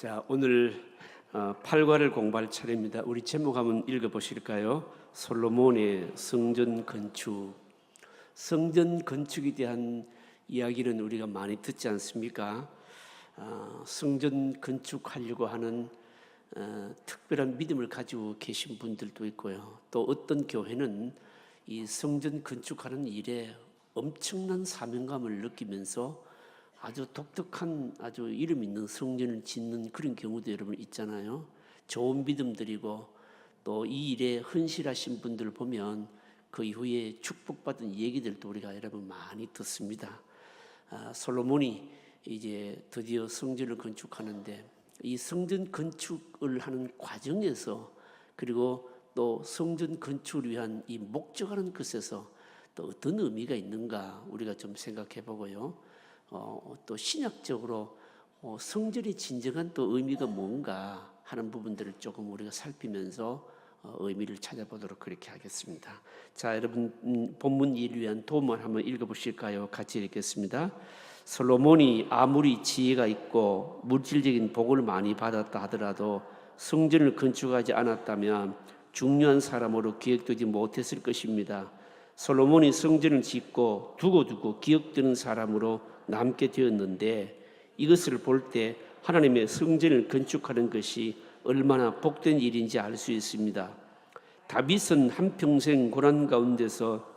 자, 오늘 8과를 공부할 차례입니다. 우리 제목 한번 읽어보실까요? 솔로몬의 성전 건축. 성전 건축에 대한 이야기는 우리가 많이 듣지 않습니까? 성전 건축하려고 하는 특별한 믿음을 가지고 계신 분들도 있고요. 또 어떤 교회는 이 성전 건축하는 일에 엄청난 사명감을 느끼면서 아주 독특한 아주 이름 있는 성전을 짓는 그런 경우도 여러분 있잖아요. 좋은 믿음들이고 또 이 일에 헌신하신 분들 보면 그 이후에 축복받은 얘기들도 우리가 여러분 많이 듣습니다. 솔로몬이 이제 드디어 성전을 건축하는데 이 성전 건축을 하는 과정에서 그리고 또 성전 건축을 위한 이 목적하는 것에서 또 어떤 의미가 있는가 우리가 좀 생각해 보고요. 또 신약적으로 성전의 진정한 또 의미가 뭔가 하는 부분들을 조금 우리가 살피면서 의미를 찾아보도록 그렇게 하겠습니다. 자, 여러분 본문 이해를 위한 도움을 한번 읽어보실까요? 같이 읽겠습니다. 솔로몬이 아무리 지혜가 있고 물질적인 복을 많이 받았다 하더라도 성전을 건축하지 않았다면 중요한 사람으로 기억되지 못했을 것입니다. 솔로몬이 성전을 짓고 두고두고 기억되는 사람으로 남게 되었는데 이것을 볼 때 하나님의 성전을 건축하는 것이 얼마나 복된 일인지 알 수 있습니다. 다윗은 한평생 고난 가운데서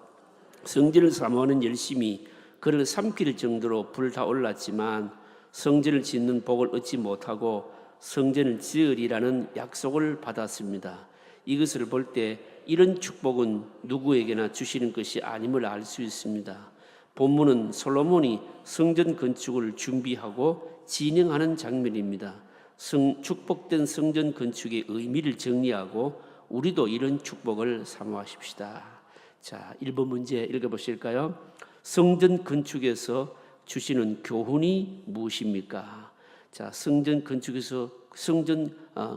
성전을 사모하는 열심이 그를 삼킬 정도로 불타올랐지만 성전을 짓는 복을 얻지 못하고 성전을 지으리라는 약속을 받았습니다. 이것을 볼 때 이런 축복은 누구에게나 주시는 것이 아님을 알 수 있습니다. 본문은 솔로몬이 성전 건축을 준비하고 진행하는 장면입니다. 축복된 성전 건축의 의미를 정리하고 우리도 이런 축복을 사모하십시다. 자, 1번 문제 읽어보실까요? 성전 건축에서 주시는 교훈이 무엇입니까? 자, 성전 건축에서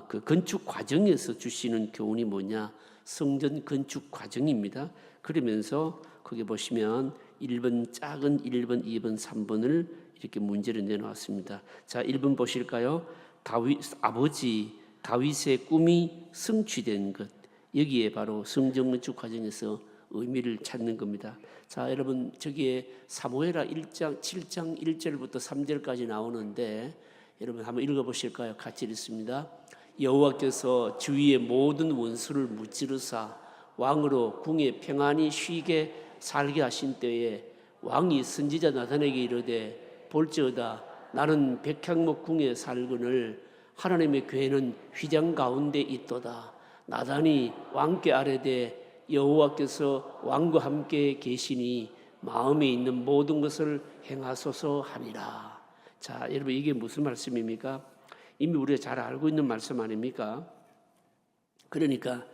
그 건축 과정에서 주시는 교훈이 뭐냐? 성전 건축 과정입니다. 그러면서 거기 보시면 1번 작은 1번, 2번, 3번을 이렇게 문제를 내놓았습니다. 자, 1번 보실까요? 아버지 다윗의 꿈이 성취된 것. 여기에 바로 성전 건축 과정에서 의미를 찾는 겁니다. 자, 여러분 저기에 사무엘하 1장 7장 1절부터 3절까지 나오는데 여러분 한번 읽어보실까요? 같이 읽습니다. 여호와께서 주위의 모든 원수를 무찌르사 왕으로 궁에 평안히 쉬게 살게 하신 때에 왕이 선지자 나단에게 이르되 볼지어다 나는 백향목 궁에 살거늘 하나님의 궤는 휘장 가운데 있도다. 나단이 왕께 아뢰되 여호와께서 왕과 함께 계시니 마음에 있는 모든 것을 행하소서 하니라. 자, 여러분 이게 무슨 말씀입니까? 이미 우리가 잘 알고 있는 말씀 아닙니까? 그러니까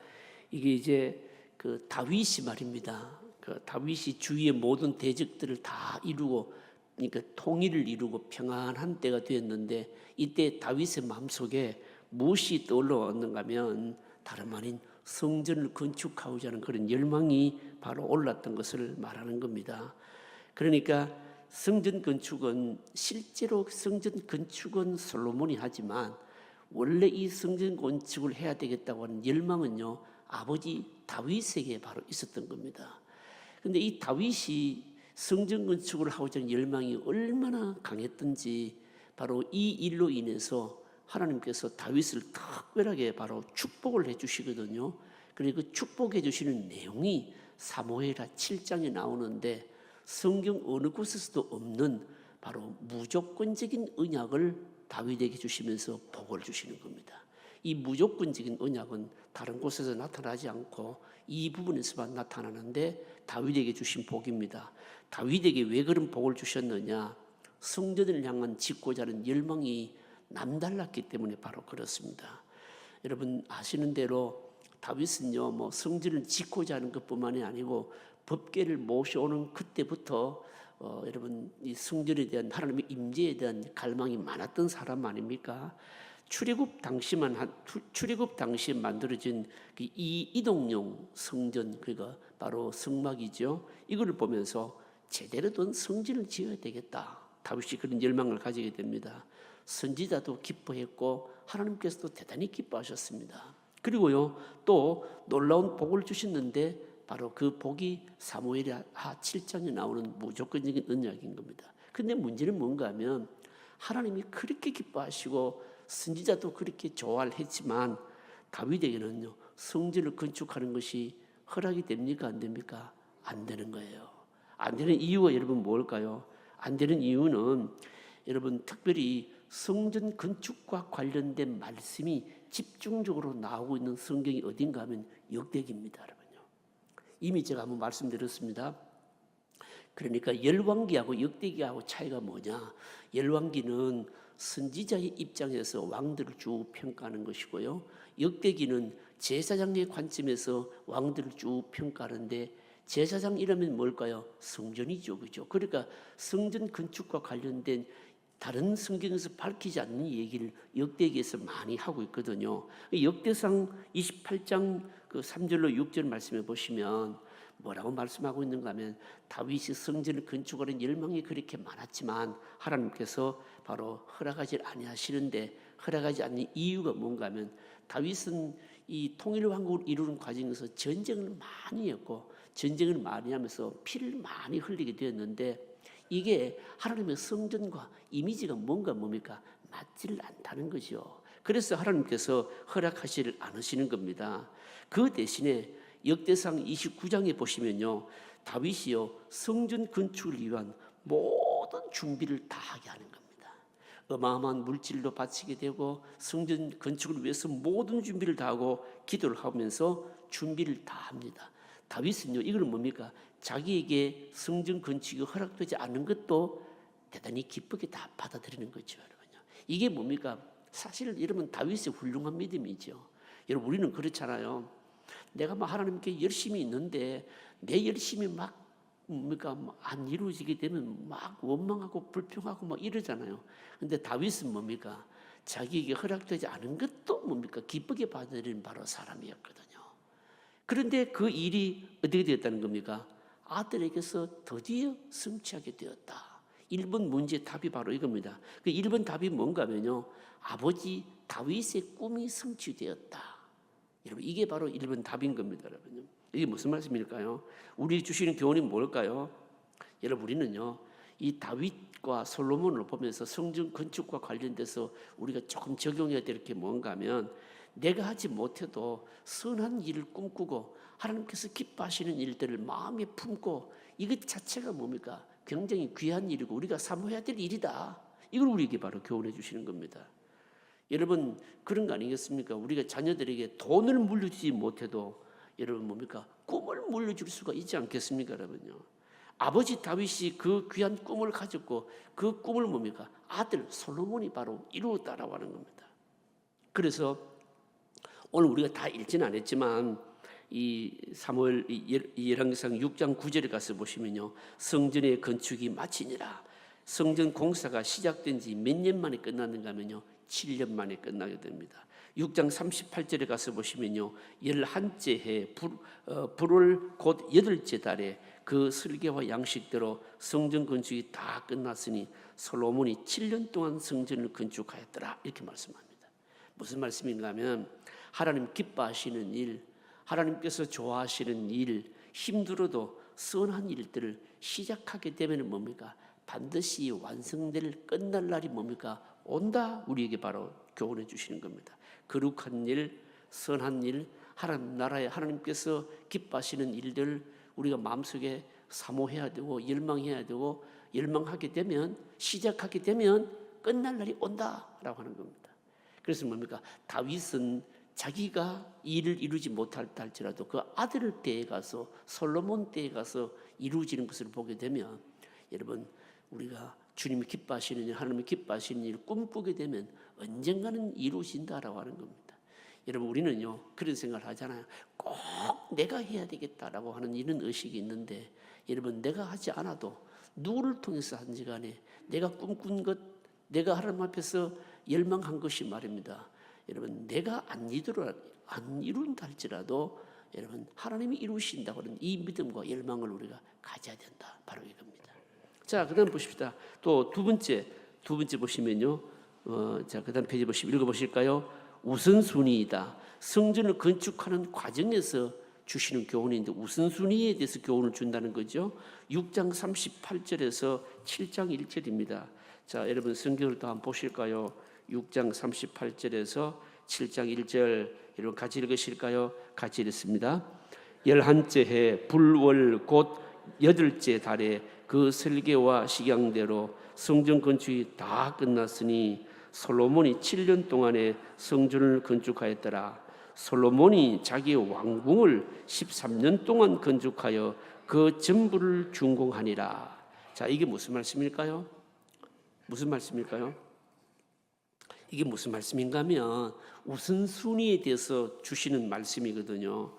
이게 이제 그 다윗이 말입니다. 그 다윗이 주위의 모든 대적들을 다 이루고 그러니까 통일을 이루고 평안한 때가 되었는데 이때 다윗의 마음속에 무엇이 떠올라왔는가 하면 다름 아닌 성전을 건축하고자 하는 그런 열망이 바로 올랐던 것을 말하는 겁니다. 그러니까 성전 건축은 실제로 성전 건축은 솔로몬이 하지만 원래 이 성전 건축을 해야 되겠다고 하는 열망은요 아버지 다윗에게 바로 있었던 겁니다. 그런데 이 다윗이 성전 건축을 하고자 하는 열망이 얼마나 강했던지 바로 이 일로 인해서 하나님께서 다윗을 특별하게 바로 축복을 해주시거든요. 그리고 그 축복해 주시는 내용이 사무엘하 7장에 나오는데 성경 어느 곳에서도 없는 바로 무조건적인 언약을 다윗에게 주시면서 복을 주시는 겁니다. 이 무조건적인 언약은 다른 곳에서 나타나지 않고 이 부분에서만 나타나는데 다윗에게 주신 복입니다. 다윗에게 왜 그런 복을 주셨느냐? 성전을 향한 짓고자 하는 열망이 남달랐기 때문에 바로 그렇습니다. 여러분 아시는 대로 다윗은요 뭐 성전을 짓고자 하는 것뿐만이 아니고 법궤를 모셔오는 그때부터 여러분 이 성전에 대한 하나님의 임재에 대한 갈망이 많았던 사람 아닙니까? 출애굽 당시에 만들어진 이 이동용 성전 그가 바로 성막이죠. 이거를 보면서 제대로 된 성전을 지어야 되겠다. 다윗이 그런 열망을 가지게 됩니다. 선지자도 기뻐했고 하나님께서도 대단히 기뻐하셨습니다. 그리고요, 또 놀라운 복을 주셨는데 바로 그 복이 사무엘하 7장에 나오는 무조건적인 언약인 겁니다. 근데 문제는 뭔가 하면 하나님이 그렇게 기뻐하시고 선지자도 그렇게 좋아를 했지만 다윗에게는요, 성전을 건축하는 것이 허락이 됩니까? 안 됩니까? 안 되는 거예요. 안 되는 이유가 여러분 뭘까요? 안 되는 이유는 여러분 특별히 성전 건축과 관련된 말씀이 집중적으로 나오고 있는 성경이 어딘가 하면 역대기입니다, 여러분요. 이미 제가 한번 말씀드렸습니다. 그러니까 열왕기하고 역대기하고 차이가 뭐냐? 열왕기는 선지자의 입장에서 왕들을 쭉 평가하는 것이고요. 역대기는 제사장의 관점에서 왕들을 쭉 평가하는데 제사장 이러면 뭘까요? 성전이죠, 그죠? 그러니까 성전 건축과 관련된 다른 성경에서 밝히지 않는 얘기를 역대기에서 많이 하고 있거든요. 역대상 28장 그 3절로 6절 말씀해 보시면 뭐라고 말씀하고 있는가 하면 다윗이 성전을 건축하는 열망이 그렇게 많았지만 하나님께서 바로 허락하지 아니하시는데 허락하지 않는 이유가 뭔가 하면 다윗은 이 통일왕국을 이루는 과정에서 전쟁을 많이 했고 전쟁을 많이 하면서 피를 많이 흘리게 되었는데 이게 하나님의 성전과 이미지가 뭡니까? 맞지를 않다는 거죠. 그래서 하나님께서 허락하시를 않으시는 겁니다. 그 대신에 역대상 29장에 보시면요, 다윗이요 성전 건축을 위한 모든 준비를 다 하게 하는 겁니다. 어마어마한 물질로 바치게 되고 성전 건축을 위해서 모든 준비를 다 하고 기도를 하면서 준비를 다 합니다. 다윗은요 이걸 뭡니까? 자기에게 성전 건축이 허락되지 않은 것도 대단히 기쁘게 다 받아들이는 거죠, 여러분요. 이게 뭡니까? 사실 여러분 다윗의 훌륭한 믿음이죠. 여러분 우리는 그렇잖아요. 내가 막 하나님께 열심히 있는데 내 열심이 막 뭡니까 안 이루어지게 되면 막 원망하고 불평하고 막 이러잖아요. 근데 다윗은 뭡니까? 자기에게 허락되지 않은 것도 뭡니까? 기쁘게 받아들이는 바로 사람이었거든요. 그런데 그 일이 어떻게 되었다는 겁니까? 아들에게서 드디어 성취하게 되었다. 1번 문제의 답이 바로 이겁니다. 그 1번 답이 뭔가 하면요, 아버지 다윗의 꿈이 성취되었다. 여러분 이게 바로 1번 답인 겁니다, 여러분. 이게 무슨 말씀일까요? 우리 주시는 교훈이 뭘까요? 여러분 우리는요 이 다윗과 솔로몬을 보면서 성전 건축과 관련돼서 우리가 조금 적용해야 될 게 뭔가 하면 내가 하지 못해도 선한 일을 꿈꾸고 하나님께서 기뻐하시는 일들을 마음에 품고 이것 자체가 뭡니까? 굉장히 귀한 일이고 우리가 사모해야 될 일이다. 이걸 우리에게 바로 교훈해 주시는 겁니다. 여러분 그런 거 아니겠습니까? 우리가 자녀들에게 돈을 물려주지 못해도 여러분 뭡니까? 꿈을 물려줄 수가 있지 않겠습니까, 여러분요? 아버지 다윗이 그 귀한 꿈을 가졌고 그 꿈을 뭡니까? 아들 솔로몬이 바로 이루었다라고 하는 겁니다. 그래서 오늘 우리가 다 읽지는 않았지만 이 사무엘 열왕기상 6장 9절에 가서 보시면요, 성전의 건축이 마치니라. 성전 공사가 시작된 지 몇 년 만에 끝났는가 하면요 7년 만에 끝나게 됩니다. 6장 38절에 가서 보시면요 11째 해 불월 곧 8째 달에 그 설계와 양식대로 성전 건축이 다 끝났으니 솔로몬이 7년 동안 성전을 건축하였더라. 이렇게 말씀합니다. 무슨 말씀인가 하면 하나님 기뻐하시는 일, 하나님께서 좋아하시는 일, 힘들어도 선한 일들을 시작하게 되면 뭡니까? 반드시 완성될 끝날 날이 뭡니까? 온다. 우리에게 바로 교훈해 주시는 겁니다. 거룩한 일, 선한 일, 하나님 나라에 하나님께서 기뻐하시는 일들 우리가 마음속에 사모해야 되고 열망해야 되고 열망하게 되면 시작하게 되면 끝날 날이 온다라고 하는 겁니다. 그래서 뭡니까? 다윗은 자기가 일을 이루지 못할다 할지라도 그 아들 때에 가서 솔로몬 때에 가서 이루어지는 것을 보게 되면 여러분 우리가 주님이 기뻐하시는 일, 하나님이 기뻐하시는 일을 꿈꾸게 되면 언젠가는 이루어진다라고 하는 겁니다. 여러분 우리는요 그런 생각을 하잖아요. 꼭 내가 해야 되겠다라고 하는 이런 의식이 있는데 여러분 내가 하지 않아도 누구를 통해서 하든지 간에 내가 꿈꾼 것, 내가 하나님 앞에서 열망한 것이 말입니다. 여러분 내가 안 이룬다 할지라도 여러분 하나님이 이루신다고 하는 이 믿음과 열망을 우리가 가져야 된다. 바로 이겁니다. 자, 그다음 보십시다. 또 두 번째 보시면요, 자, 그다음 페이지 읽어보실까요? 우선순위이다. 성전을 건축하는 과정에서 주시는 교훈인데 우선순위에 대해서 교훈을 준다는 거죠. 6장 38절에서 7장 1절입니다. 자, 여러분 성경을 또 한번 보실까요? 6장 38절에서 7장 1절 여러분 같이 읽으실까요? 같이 읽습니다. 11째 해 불월 곧 8째 달에 그 설계와 식양대로 성전 건축이 다 끝났으니 솔로몬이 7년 동안에 성전을 건축하였더라. 솔로몬이 자기의 왕궁을 13년 동안 건축하여 그 전부를 준공하니라. 자, 이게 무슨 말씀일까요? 무슨 말씀일까요? 이게 무슨 말씀인가 하면 우선순위에 대해서 주시는 말씀이거든요.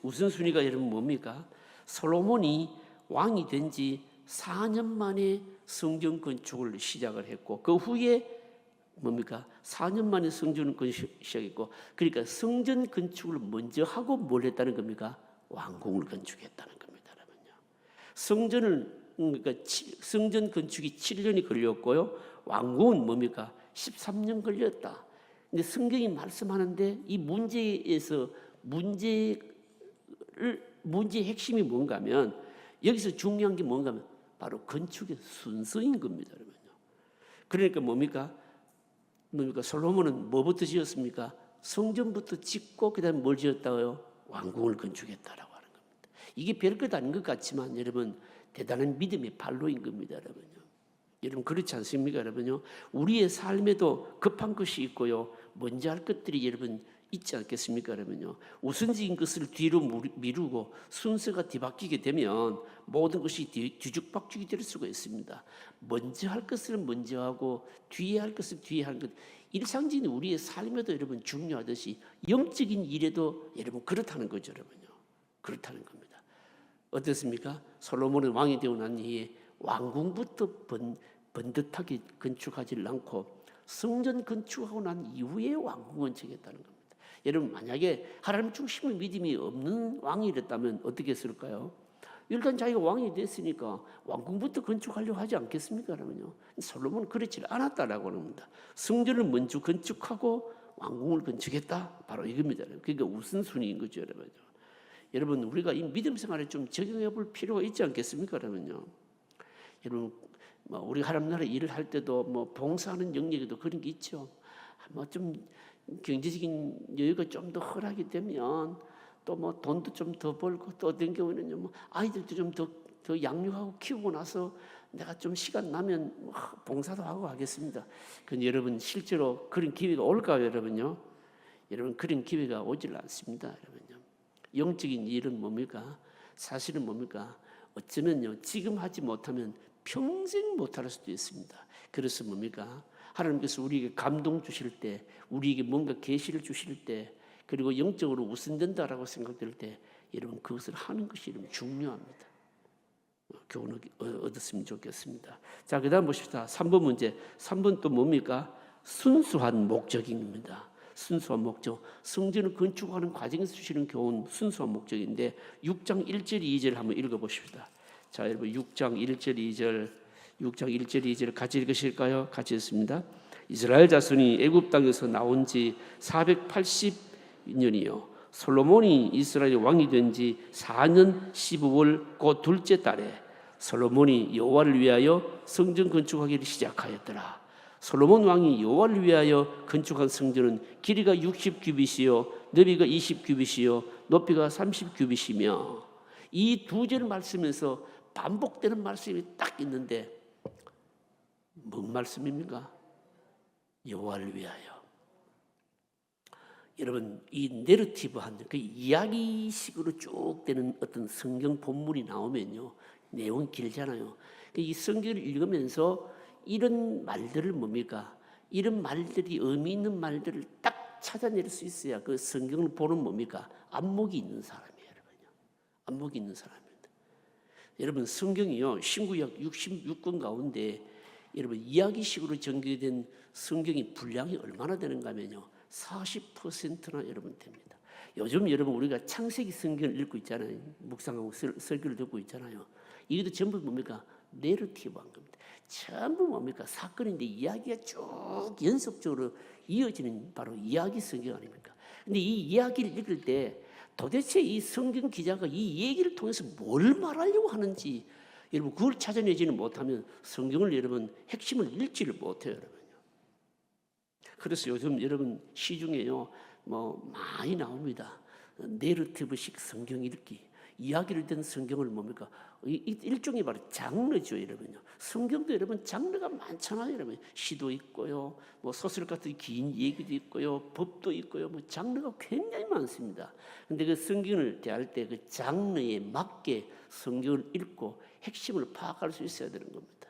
우선순위가 여러분 뭡니까? 솔로몬이 왕이 된 지 4년 만에 성전 건축을 시작을 했고 그 후에 뭡니까? 4년 만에 성전 건축을 시작했고 그러니까 성전 건축을 먼저 하고 뭘 했다는 겁니까? 왕궁을 건축했다는 겁니다. 여러분요. 그러니까 성전 건축이 7년이 걸렸고요. 왕궁은 뭡니까? 13년 걸렸다. 근데 성경이 말씀하는데 이 문제의 핵심이 뭔가 하면 여기서 중요한 게 뭔가 하면 바로 건축의 순서인 겁니다. 여러분요. 그러니까 뭡니까? 솔로몬은 뭐부터 지었습니까? 성전부터 짓고 그다음에 뭘 지었다고요? 왕궁을 건축했다라고 하는 겁니다. 이게 별것 아닌 것 같지만 여러분 대단한 믿음의 발로인 겁니다. 여러분요. 여러분 그렇지 않습니까? 여러분요. 우리의 삶에도 급한 것이 있고요. 먼저 할 것들이 여러분 있지 않겠습니까? 여러분요. 우선적인 것을 뒤로 미루고 순서가 뒤바뀌게 되면 모든 것이 뒤죽박죽이 될 수가 있습니다. 먼저 할 것을 먼저 하고 뒤에 할 것을 뒤에 하는 것. 일상적인 우리의 삶에도 여러분 중요하듯이 영적인 일에도 여러분 그렇다는 거죠. 여러분요. 그렇다는 겁니다. 어떻습니까? 솔로몬은 왕이 되고 난 이후에 왕궁부터 번듯하게 건축하지 않고 성전 건축하고 난 이후에 왕궁 건축했다는 겁니다. 여러분 만약에 하나님 중심의 믿음이 없는 왕이 됐다면 어떻게 했을까요? 일단 자기가 왕이 됐으니까 왕궁부터 건축하려고 하지 않겠습니까? 그러면요. 솔로몬은 그렇지 않았다라고 합니다. 성전을 먼저 건축하고 왕궁을 건축했다. 바로 이겁니다. 그러니까 우선순위인 거죠, 여러분. 여러분 우리가 이 믿음 생활에 좀 적용해 볼 필요가 있지 않겠습니까? 그러면요. 여러분 우리 하나님 나라 일을 할 때도 봉사하는 영역에도 그런 게 있죠. 좀 경제적인 여유가 좀 더 허락이 되면 또 돈도 좀 더 벌고 또 어떤 경우는 아이들도 좀 더 양육하고 키우고 나서 내가 좀 시간 나면 봉사도 하고 하겠습니다. 근데 여러분 실제로 그런 기회가 올까요, 여러분요? 여러분 그런 기회가 오질 않습니다, 여러분요. 영적인 일은 뭡니까? 사실은 뭡니까? 어쩌면요 지금 하지 못하면 평생 못할 수도 있습니다. 그래서 뭡니까? 하나님께서 우리에게 감동 주실 때, 우리에게 뭔가 계시를 주실 때, 그리고 영적으로 우선된다라고 생각될 때, 여러분 그것을 하는 것이 여러분 중요합니다. 교훈을 얻었으면 좋겠습니다. 자, 그다음 보십시다. 3번 문제. 3번 또 뭡니까? 순수한 목적입니다. 순수한 목적. 성전을 건축하는 과정에서 주시는 교훈, 순수한 목적인데 6장 1절 2절 한번 읽어보십시다. 자, 여러분 6장 1절 2절 같이 읽으실까요? 같이 읽습니다. 이스라엘 자손이 애굽 땅에서 나온 지 480년이요 솔로몬이 이스라엘 왕이 된 지 4년 15월 곧 둘째 달에 솔로몬이 여호와를 위하여 성전 건축하기를 시작하였더라. 솔로몬 왕이 여호와를 위하여 건축한 성전은 길이가 60규빗이요 너비가 20규빗이요 높이가 30규빗이며 이 두 절 말씀에서 반복되는 말씀이 딱 있는데 뭔 말씀입니까? 여호와를 위하여. 여러분 이 내러티브한 그 이야기식으로 쭉 되는 어떤 성경 본문이 나오면요 내용이 길잖아요. 이 성경을 읽으면서 이런 말들을 뭡니까? 이런 말들이 의미 있는 말들을 딱 찾아낼 수 있어야 그 성경을 보는 뭡니까? 안목이 있는 사람이에요, 여러분요. 안목이 있는 사람입니다. 여러분 성경이요 신구약 66권 가운데 여러분 이야기식으로 전개된 성경이 분량이 얼마나 되는가 하면요 40%나 여러분 됩니다. 요즘 여러분 우리가 창세기 성경을 읽고 있잖아요. 묵상하고 설교를 듣고 있잖아요. 이것도 전부 뭡니까? 내러티브한 겁니다. 전부 뭡니까? 사건인데 이야기가 쭉 연속적으로 이어지는 바로 이야기 성경 아닙니까? 근데 이 이야기를 읽을 때 도대체 이 성경 기자가 이 얘기를 통해서 뭘 말하려고 하는지 여러분 그걸 찾아내지는 못하면 성경을 여러분 핵심을 읽지를 못해요, 여러분요. 그래서 요즘 여러분 시중에요 뭐 많이 나옵니다. 내러티브식 성경 읽기. 이야기를 든 성경을 뭡니까? 일종의 바로 장르죠, 여러분요. 성경도 여러분 장르가 많잖아요, 여러분. 시도 있고요, 뭐 소설 같은 긴 얘기도 있고요, 법도 있고요, 뭐 장르가 굉장히 많습니다. 근데 그 성경을 대할 때 그 장르에 맞게 성경을 읽고 핵심을 파악할 수 있어야 되는 겁니다.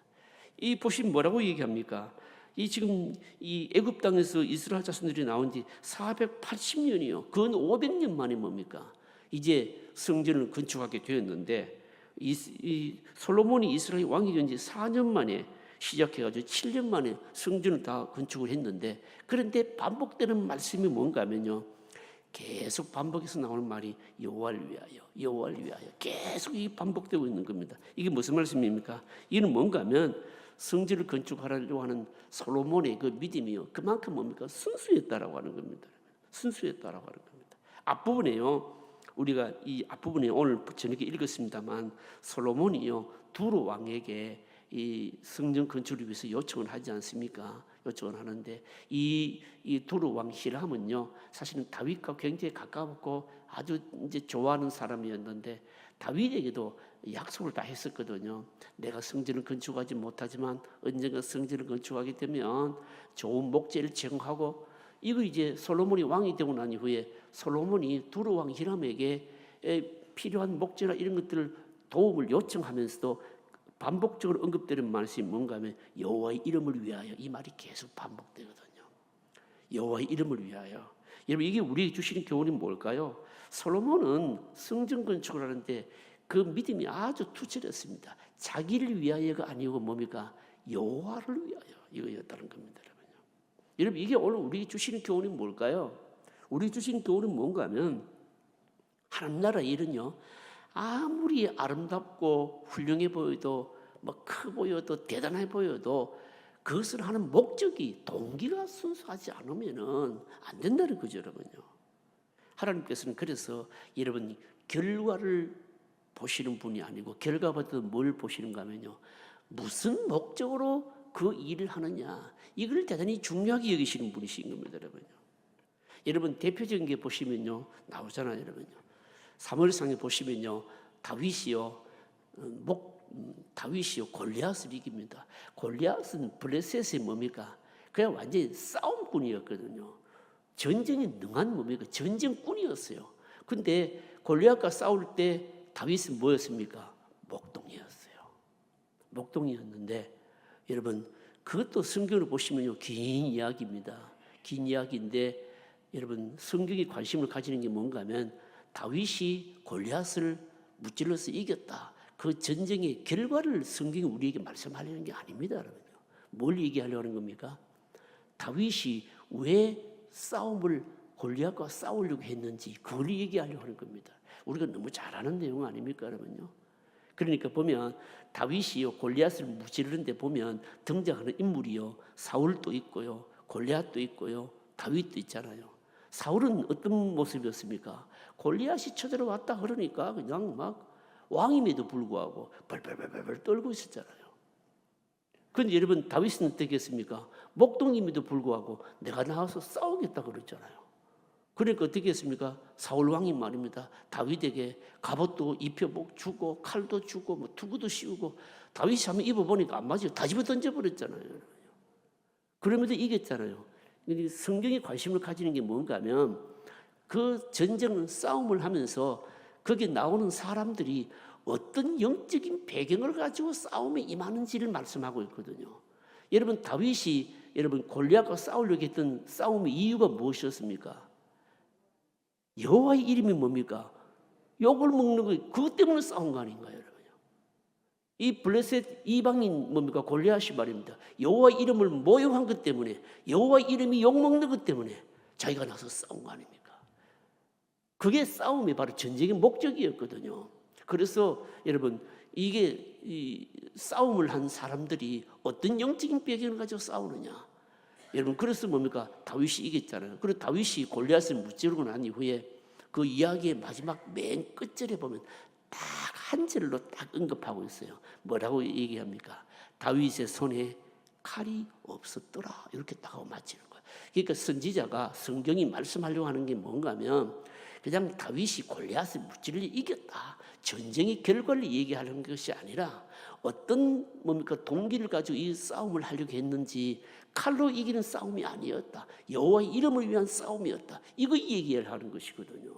이 보시면 뭐라고 얘기합니까? 이 지금 이 애굽 땅에서 이스라엘 자손들이 나온 지 480년이요. 근 500년 만에 뭡니까? 이제 성전을 건축하게 되었는데 이 솔로몬이 이스라엘 왕이 된 지 4년 만에 시작해가지고 7년 만에 성전을 다 건축을 했는데 그런데 반복되는 말씀이 뭔가 하면요. 계속 반복해서 나오는 말이 여호와를 위하여, 여호와를 위하여 계속 이 반복되고 있는 겁니다. 이게 무슨 말씀입니까? 이는 뭔가 하면 성전을 건축하려고 하는 솔로몬의 그 믿음이요. 그만큼 뭡니까? 순수했다라고 하는 겁니다. 순수했다라고 하는 겁니다. 앞부분에요. 우리가 이 앞부분에 오늘 저녁에 읽었습니다만 솔로몬이요. 두로 왕에게 이 성전 건축을 위해서 요청을 하지 않습니까? 요청을 하는데 이 두로 왕 히람은요. 사실은 다윗과 굉장히 가까웠고 아주 이제 좋아하는 사람이었는데 다윗에게도 약속을 다 했었거든요. 내가 성전을 건축하지 못하지만 언젠가 성전을 건축하게 되면 좋은 목재를 제공하고 이거 이제 솔로몬이 왕이 되고 난 이후에 솔로몬이 두로 왕 히람에게 필요한 목재나 이런 것들을 도움을 요청하면서도 반복적으로 언급되는 말씀이 뭔가 하면 여호와의 이름을 위하여 이 말이 계속 반복되거든요. 여호와의 이름을 위하여. 여러분 이게 우리에게 주시는 교훈이 뭘까요? 솔로몬은 성전 건축을 하는데 그 믿음이 아주 투철했습니다. 자기를 위하여가 아니고 뭡니까? 여호와를 위하여 이거였다는 겁니다. 여러분 이게 오늘 우리에게 주시는 교훈이 뭘까요? 우리에게 주시는 교훈은 뭔가 하면 하나님 나라 일은요. 아무리 아름답고 훌륭해 보여도 뭐 커 보여도 대단해 보여도 그것을 하는 목적이 동기가 순수하지 않으면은 안 된다는 거죠, 여러분요. 하나님께서는 그래서 여러분 결과를 보시는 분이 아니고 결과보다 뭘 보시는가 하면요. 무슨 목적으로 그 일을 하느냐 이걸 대단히 중요하게 여기시는 분이신 겁니다, 여러분요. 여러분 대표적인 게 보시면요 나오잖아요, 여러분요. 사무엘상에 보시면요 다윗이요 골리앗을 이깁니다. 골리앗은 블레셋의 뭡니까? 그냥 완전히 싸움꾼이었거든요. 전쟁에 능한 뭡니까? 전쟁꾼이었어요. 근데 골리앗과 싸울 때 다윗은 뭐였습니까? 목동이었어요. 목동이었는데 여러분 그것도 성경을 보시면요 긴 이야기입니다. 긴 이야기인데 여러분 성경에 관심을 가지는 게 뭔가 하면 다윗이 골리앗을 무찔러서 이겼다. 그 전쟁의 결과를 성경이 우리에게 말씀하려는 게 아닙니다, 여러분. 뭘 얘기하려는 겁니까? 다윗이 왜 싸움을 골리앗과 싸우려고 했는지 그걸 얘기하려고 하는 겁니다. 우리가 너무 잘 아는 내용 아닙니까, 여러분요? 그러니까 보면 다윗이요 골리앗을 무찌르는데 보면 등장하는 인물이요 사울도 있고요 골리앗도 있고요 다윗도 있잖아요. 사울은 어떤 모습이었습니까? 골리앗이 쳐들어왔다 그러니까 그냥 막 왕임에도 불구하고 벌벌벌벌 떨고 있었잖아요. 그런데 여러분 다윗은 어떻게 했습니까? 목동임에도 불구하고 내가 나와서 싸우겠다 그랬잖아요. 그러니까 어떻게 했습니까? 사울 왕이 말입니다. 다윗에게 갑옷도 입혀복 주고 칼도 주고 뭐 투구도 씌우고 다윗이 한번 입어보니까 안 맞아요. 다 집어 던져버렸잖아요. 그러면서 이겼잖아요. 성경에 관심을 가지는 게 뭔가 하면 그 전쟁은 싸움을 하면서 거기에 나오는 사람들이 어떤 영적인 배경을 가지고 싸움에 임하는지를 말씀하고 있거든요. 여러분 다윗이 여러분 골리앗과 싸우려고 했던 싸움의 이유가 무엇이었습니까? 여호와의 이름이 뭡니까? 욕을 먹는 거 그것 때문에 싸운 거 아닌가요, 여러분? 이 블레셋 이방인 뭡니까? 골리앗이 말입니다. 여호와의 이름을 모욕한 것 때문에 여호와의 이름이 욕 먹는 것 때문에 자기가 나서 싸운 거 아닙니까? 그게 싸움이 바로 전쟁의 목적이었거든요. 그래서 여러분 이게 이 싸움을 한 사람들이 어떤 영적인 배경을 가지고 싸우느냐? 여러분, 그래서 뭡니까? 다윗이 이겼잖아요. 그리고 다윗이 골리앗을 무찌르고 난 이후에 그 이야기의 마지막 맨 끝절에 보면 딱 한 절로 딱 언급하고 있어요. 뭐라고 얘기합니까? 다윗의 손에 칼이 없었더라. 이렇게 딱 하고 마치는 거예요. 그러니까 선지자가 성경이 말씀하려고 하는 게 뭔가 하면 그냥 다윗이 골리앗을 무찌르려 이겼다, 전쟁의 결과를 얘기하는 것이 아니라 어떤 뭡니까 동기를 가지고 이 싸움을 하려고 했는지, 칼로 이기는 싸움이 아니었다, 여호와의 이름을 위한 싸움이었다, 이거 얘기를 하는 것이거든요.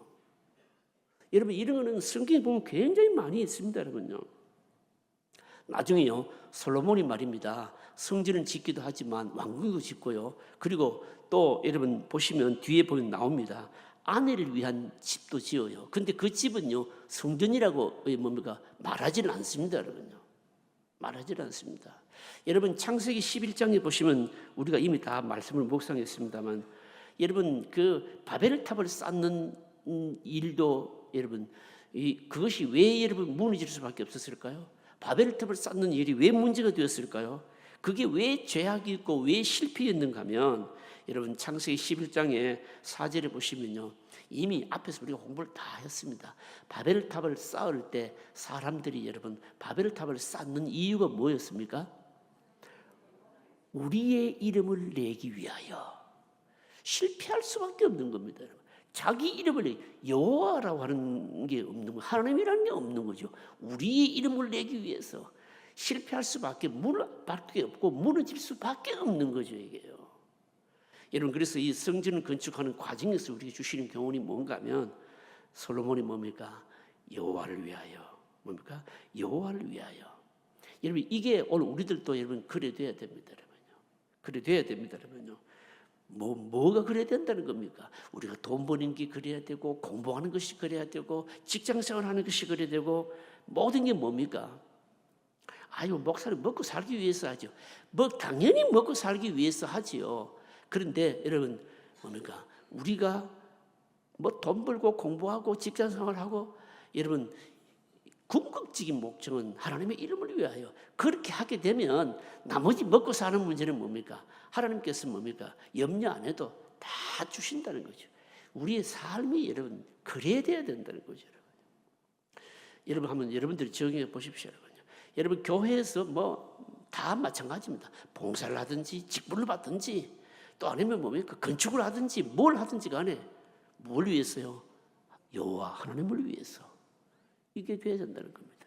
여러분, 이런 거는 성경에 보면 굉장히 많이 있습니다. 여러분요, 나중에요 솔로몬이 말입니다, 성전은 짓기도 하지만 왕궁도 짓고요, 그리고 또 여러분 보시면 뒤에 보면 나옵니다, 아내를 위한 집도 지어요. 근데 그 집은요 성전이라고 뭡니까 말하지는 않습니다. 여러분요, 말하지는 않습니다. 여러분, 창세기 11장에 보시면 우리가 이미 다 말씀을 묵상했습니다만, 여러분 그 바벨탑을 쌓는 일도 여러분 그것이 왜 여러분 무너질 수밖에 없었을까요? 바벨탑을 쌓는 일이 왜 문제가 되었을까요? 그게 왜 죄악이 있고 왜 실패였는가 하면, 여러분 창세기 11장에 4절에 보시면요, 이미 앞에서 우리가 공부를 다 했습니다. 바벨탑을 쌓을 때 사람들이 여러분 바벨탑을 쌓는 이유가 뭐였습니까? 우리의 이름을 내기 위하여. 실패할 수밖에 없는 겁니다. 여러분, 자기 이름을 여호와라고 하는 게 없는 거, 하나님이라는 게 없는 거죠. 우리의 이름을 내기 위해서 실패할 수밖에 없고 무너질 수밖에 없는 거죠, 이게요. 여러분, 그래서 이 성전을 건축하는 과정에서 우리에게 주시는 교훈이 뭔가 하면, 솔로몬이 뭡니까? 여호와를 위하여. 뭡니까? 여호와를 위하여. 여러분, 이게 오늘 우리들도 여러분 그래 돼야 됩니다. 여러분요, 그래 돼야 됩니다. 여러분요, 뭐가 그래야 된다는 겁니까? 우리가 돈 버는 게 그래야 되고, 공부하는 것이 그래야 되고, 직장생활 하는 것이 그래야 되고, 모든 게 뭡니까? 아유, 목사는 먹고 살기 위해서 하죠. 당연히 먹고 살기 위해서 하지요. 그런데 여러분 뭡니까? 우리가 돈 벌고 공부하고 직장생활하고, 여러분 궁극적인 목적은 하나님의 이름을 위하여. 그렇게 하게 되면 나머지 먹고 사는 문제는 뭡니까? 하나님께서 뭡니까? 염려 안 해도 다 주신다는 거죠. 우리의 삶이 여러분 그래야 돼야 된다는 거죠. 여러분 한번 여러분들이 적용해 보십시오. 여러분 교회에서 다 마찬가지입니다. 봉사를 하든지 직분을 받든지, 또 아니면 뭡니까 건축을 하든지 뭘 하든지 간에 뭘 위해서요? 여호와 하나님을 위해서. 이게 돼야 된다는 겁니다.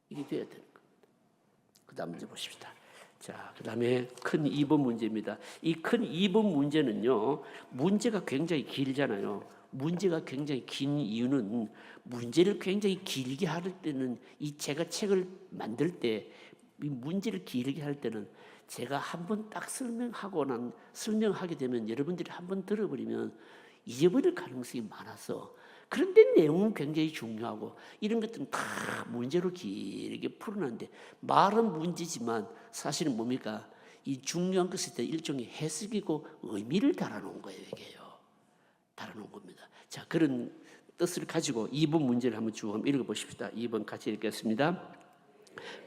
이게 돼야 되는 겁니다. 그 다음 문제 보십시다. 자, 그 다음에 큰 2번 문제입니다. 이 큰 2번 문제는요, 문제가 굉장히 길잖아요. 문제가 굉장히 긴 이유는, 문제를 굉장히 길게 할 때는, 제가 책을 만들 때 이 문제를 길게 할 때는 제가 한번 딱 설명하게 되면 여러분들이 한번 들어버리면 잊어버릴 가능성이 많아서, 그런데 내용은 굉장히 중요하고 이런 것들은 다 문제로 길게 풀어놨는데, 말은 문제지만 사실은 뭡니까? 이 중요한 것에 일종의 해석이고 의미를 달아놓은 거예요. 이게요, 달아놓은 겁니다. 자, 그런 뜻을 가지고 2번 문제를 한번 쭉 읽어보십시다. 2번 같이 읽겠습니다.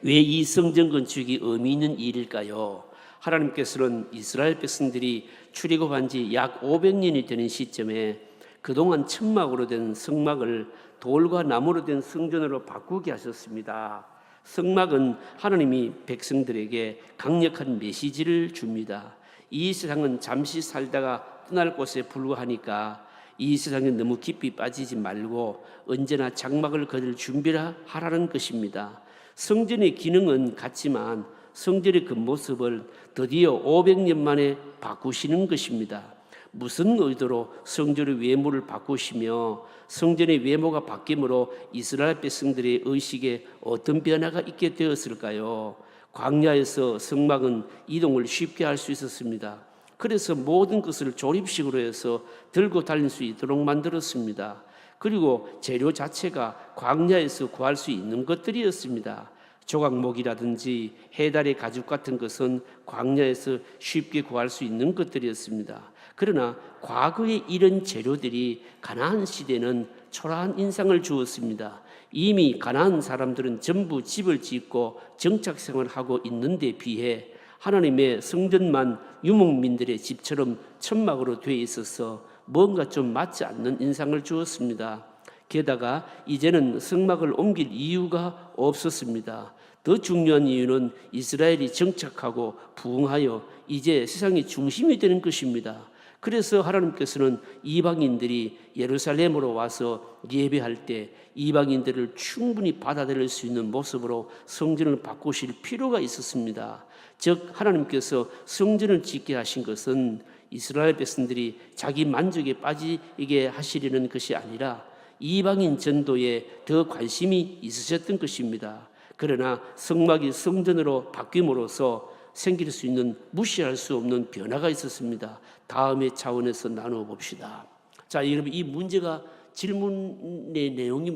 왜 이 성전 건축이 의미 있는 일일까요? 하나님께서는 이스라엘 백성들이 출애굽한 지 약 500년이 되는 시점에 그동안 천막으로 된 성막을 돌과 나무로 된 성전으로 바꾸게 하셨습니다. 성막은 하나님이 백성들에게 강력한 메시지를 줍니다. 이 세상은 잠시 살다가 떠날 곳에 불과하니까 이 세상에 너무 깊이 빠지지 말고 언제나 장막을 거둘 준비를 하라는 것입니다. 성전의 기능은 같지만 성전의 그 모습을 드디어 500년 만에 바꾸시는 것입니다. 무슨 의도로 성전의 외모를 바꾸시며 성전의 외모가 바뀜으로 이스라엘 백성들의 의식에 어떤 변화가 있게 되었을까요? 광야에서 성막은 이동을 쉽게 할 수 있었습니다. 그래서 모든 것을 조립식으로 해서 들고 다닐 수 있도록 만들었습니다. 그리고 재료 자체가 광야에서 구할 수 있는 것들이었습니다. 조각목이라든지 해달의 가죽 같은 것은 광야에서 쉽게 구할 수 있는 것들이었습니다. 그러나 과거의 이런 재료들이 가나안 시대는 초라한 인상을 주었습니다. 이미 가나안 사람들은 전부 집을 짓고 정착 생활하고 있는데 비해 하나님의 성전만 유목민들의 집처럼 천막으로 되어 있어서 뭔가 좀 맞지 않는 인상을 주었습니다. 게다가 이제는 성막을 옮길 이유가 없었습니다. 더 중요한 이유는 이스라엘이 정착하고 부흥하여 이제 세상의 중심이 되는 것입니다. 그래서 하나님께서는 이방인들이 예루살렘으로 와서 예배할 때 이방인들을 충분히 받아들일 수 있는 모습으로 성전을 바꾸실 필요가 있었습니다. 즉 하나님께서 성전을 짓게 하신 것은 이스라엘 백성들이 자기 만족에 빠지게 하시려는 것이 아니라 이방인 전도에 더 관심이 있으셨던 것입니다. 그러나 성막이 성전으로 바뀜으로써 생길 수 있는 무시할 수 없는 변화가 있었습니다. 다음의 차원에서 나누어 봅시다. 자, 여러분 이 문제가 질문의 내용이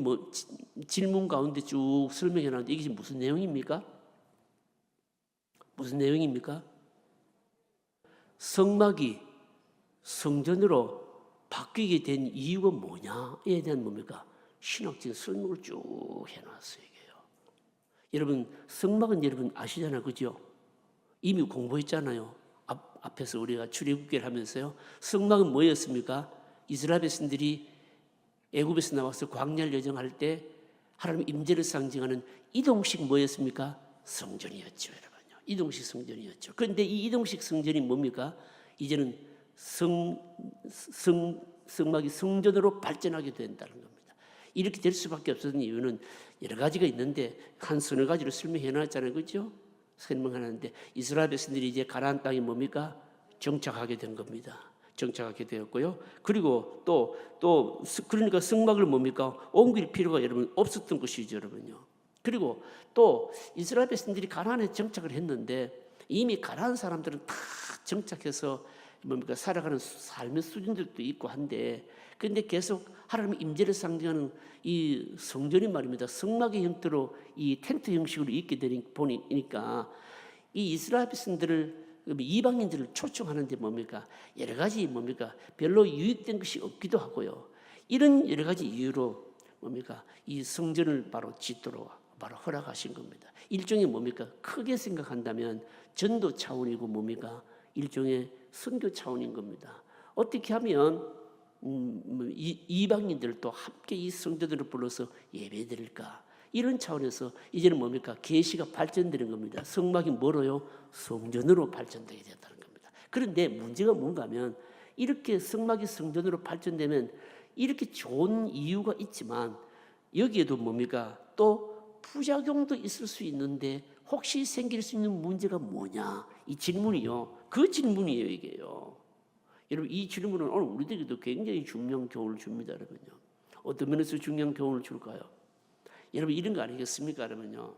질문 가운데 쭉 설명해 놨는데 이게 무슨 내용입니까? 무슨 내용입니까? 성막이 성전으로 바뀌게 된 이유가 뭐냐에 대한 뭡니까? 신학적인 설명을 쭉 해놨어요. 이게요. 여러분 성막은 여러분 아시잖아요, 그죠? 이미 공부했잖아요. 앞에서 우리가 출애굽기를 하면서요. 성막은 뭐였습니까? 이스라엘 백성들이 애굽에서 나와서 광야를 여정할 때 하나님 임재를 상징하는 이동식 뭐였습니까? 성전이었죠, 여러분요. 이동식 성전이었죠. 그런데 이 이동식 성전이 뭡니까? 이제는 성막이 성전으로 발전하게 된다는 겁니다. 이렇게 될 수밖에 없었던 이유는 여러 가지가 있는데 한 서너 가지로 설명해 놨잖아요, 그렇죠? 설명하는데 이스라엘 백성들이 이제 가나안 땅이 뭡니까? 정착하게 된 겁니다. 정착하게 되었고요. 그리고 또 그러니까 성막을 뭡니까? 옮길 필요가 여러분 없었던 것이죠, 여러분요. 그리고 또 이스라엘 백성들이 가나안에 정착을 했는데 이미 가나안 사람들은 다 정착해서 뭡니까? 살아가는 삶의 수준들도 있고 한데 그런데 계속 하나님의 임재를 상징하는 이 성전이 말입니다. 성막의 형태로 이 텐트 형식으로 있게 보니까 이 이스라엘 백성들을 이방인들을 초청하는데 뭡니까? 여러 가지 뭡니까? 별로 유익된 것이 없기도 하고요. 이런 여러 가지 이유로 뭡니까? 이 성전을 바로 짓도록 바로 허락하신 겁니다. 일종의 뭡니까? 크게 생각한다면 전도 차원이고 뭡니까? 일종의 선교 차원인 겁니다. 어떻게 하면 이방인들도 함께 이 성전으로 불러서 예배드릴까? 이런 차원에서 이제는 뭡니까? 계시가 발전되는 겁니다. 성막이 뭐로요? 성전으로 발전되게 됐다는 겁니다. 그런데 문제가 뭔가 하면 이렇게 성막이 성전으로 발전되면 이렇게 좋은 이유가 있지만 여기에도 뭡니까? 또 부작용도 있을 수 있는데 혹시 생길 수 있는 문제가 뭐냐? 이 질문이요. 그 질문이에요, 이게요. 여러분 이 질문은 오늘 우리들에게도 굉장히 중요한 교훈을 줍니다, 여러분요. 어떤 면에서 중요한 교훈을 줄까요? 여러분 이런 거 아니겠습니까, 여러분요?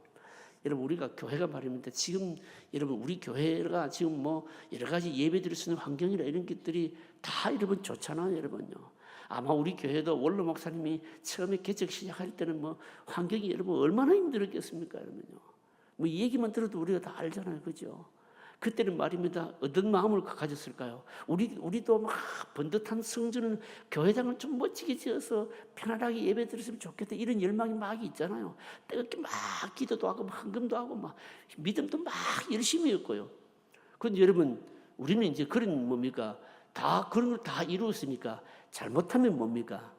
여러분 우리가 교회가 말입니다. 지금 여러분 우리 교회가 지금 뭐 여러 가지 예배드릴 수 있는 환경이나 이런 것들이 다 여러분 좋잖아요, 여러분요. 아마 우리 교회도 원로 목사님이 처음에 개척 시작할 때는 뭐 환경이 여러분 얼마나 힘들었겠습니까, 여러분요. 뭐 이 얘기만 들어도 우리가 다 알잖아요, 그죠? 그때는 말입니다. 어떤 마음을 가졌을까요? 우리도 막 번듯한 성전을 교회당을 좀 멋지게 지어서 편안하게 예배 드렸으면 좋겠다 이런 열망이 막 있잖아요. 뜨겁게 막 기도도 하고 막 헌금도 하고 막 믿음도 막 열심히 했고요. 그런데 여러분 우리는 이제 그런 뭡니까? 다 그런 걸 다 이루었으니까 잘못하면 뭡니까?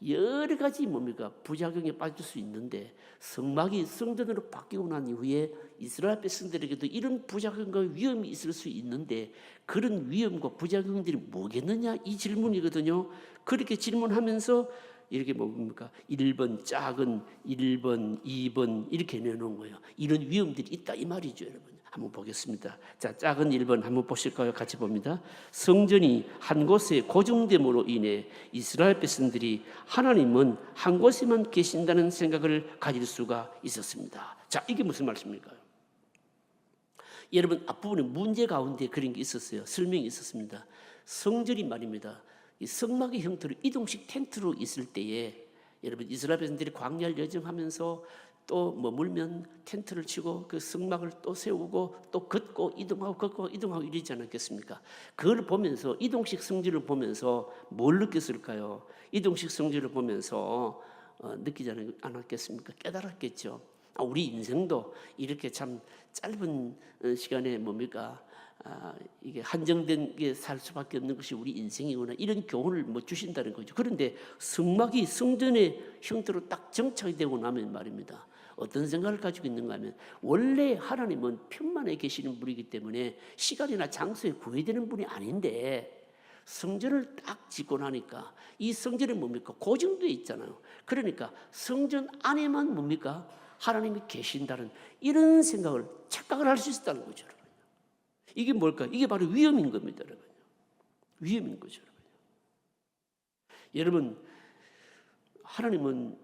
여러 가지 뭡니까? 부작용에 빠질 수 있는데 성막이 성전으로 바뀌고 난 이후에 이스라엘 백성들에게도 이런 부작용과 위험이 있을 수 있는데 그런 위험과 부작용들이 뭐겠느냐? 이 질문이거든요. 그렇게 질문하면서 이렇게 뭡니까? 1번 작은 1번 2번 이렇게 내놓은 거예요. 이런 위험들이 있다 이 말이죠, 여러분. 한번 보겠습니다. 자, 작은 1번 한번 보실까요? 같이 봅니다. 성전이 한 곳에 고정됨으로 인해 이스라엘 백성들이 하나님은 한 곳에만 계신다는 생각을 가질 수가 있었습니다. 자, 이게 무슨 말씀일까요? 여러분 앞부분에 문제 가운데 그런 게 있었어요. 설명이 있었습니다. 성전이 말입니다. 이 성막의 형태로 이동식 텐트로 있을 때에 여러분 이스라엘 백성들이 광야를 여정하면서 또 머물면 텐트를 치고 그 성막을 또 세우고 또 걷고 이동하고 이러지 않았겠습니까? 그걸 보면서 이동식 성전을 보면서 뭘 느꼈을까요? 이동식 성전을 보면서 느끼지 않았겠습니까? 깨달았겠죠. 우리 인생도 이렇게 참 짧은 시간에 뭡니까? 이게 한정된 게 살 수밖에 없는 것이 우리 인생이구나, 이런 교훈을 주신다는 거죠. 그런데 성막이 성전의 형태로 딱 정착이 되고 나면 말입니다, 어떤 생각을 가지고 있는가 하면, 원래 하나님은 편만에 계시는 분이기 때문에 시간이나 장소에 구애되는 분이 아닌데 성전을 딱 짓고 나니까 이 성전에 뭡니까? 고정되어 있잖아요. 그러니까 성전 안에만 뭡니까? 하나님이 계신다는 이런 생각을, 착각을 할 수 있었다는 거죠, 여러분. 이게 뭘까? 이게 바로 위험인 겁니다, 여러분. 위험인 거죠, 여러분. 하나님은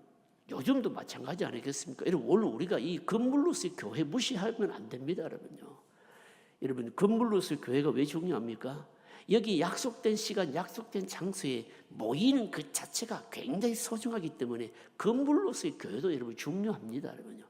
요즘도 마찬가지 아니겠습니까? 여러분, 오늘 우리가 이 건물로서의 교회 무시하면 안 됩니다, 여러분요. 여러분, 건물로서의 교회가 왜 중요합니까? 여기 약속된 시간, 약속된 장소에 모이는 그 자체가 굉장히 소중하기 때문에 건물로서의 교회도 여러분 중요합니다, 여러분요.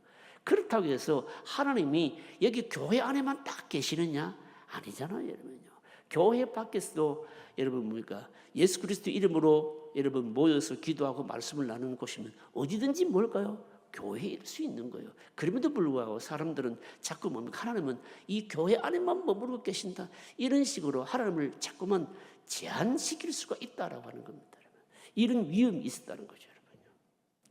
그렇다고 해서 하나님이 여기 교회 안에만 딱 계시느냐? 아니잖아요, 여러분요. 교회 밖에서도 여러분 뭡니까? 예수 그리스도 이름으로 여러분 모여서 기도하고 말씀을 나누는 곳이면 어디든지 뭘까요? 교회일 수 있는 거예요. 그럼에도 불구하고 사람들은 자꾸 뭡니까? 하나님은 이 교회 안에만 머무르고 계신다, 이런 식으로 하나님을 자꾸만 제한시킬 수가 있다라고 하는 겁니다. 이런 위험이 있었다는 거죠, 여러분요.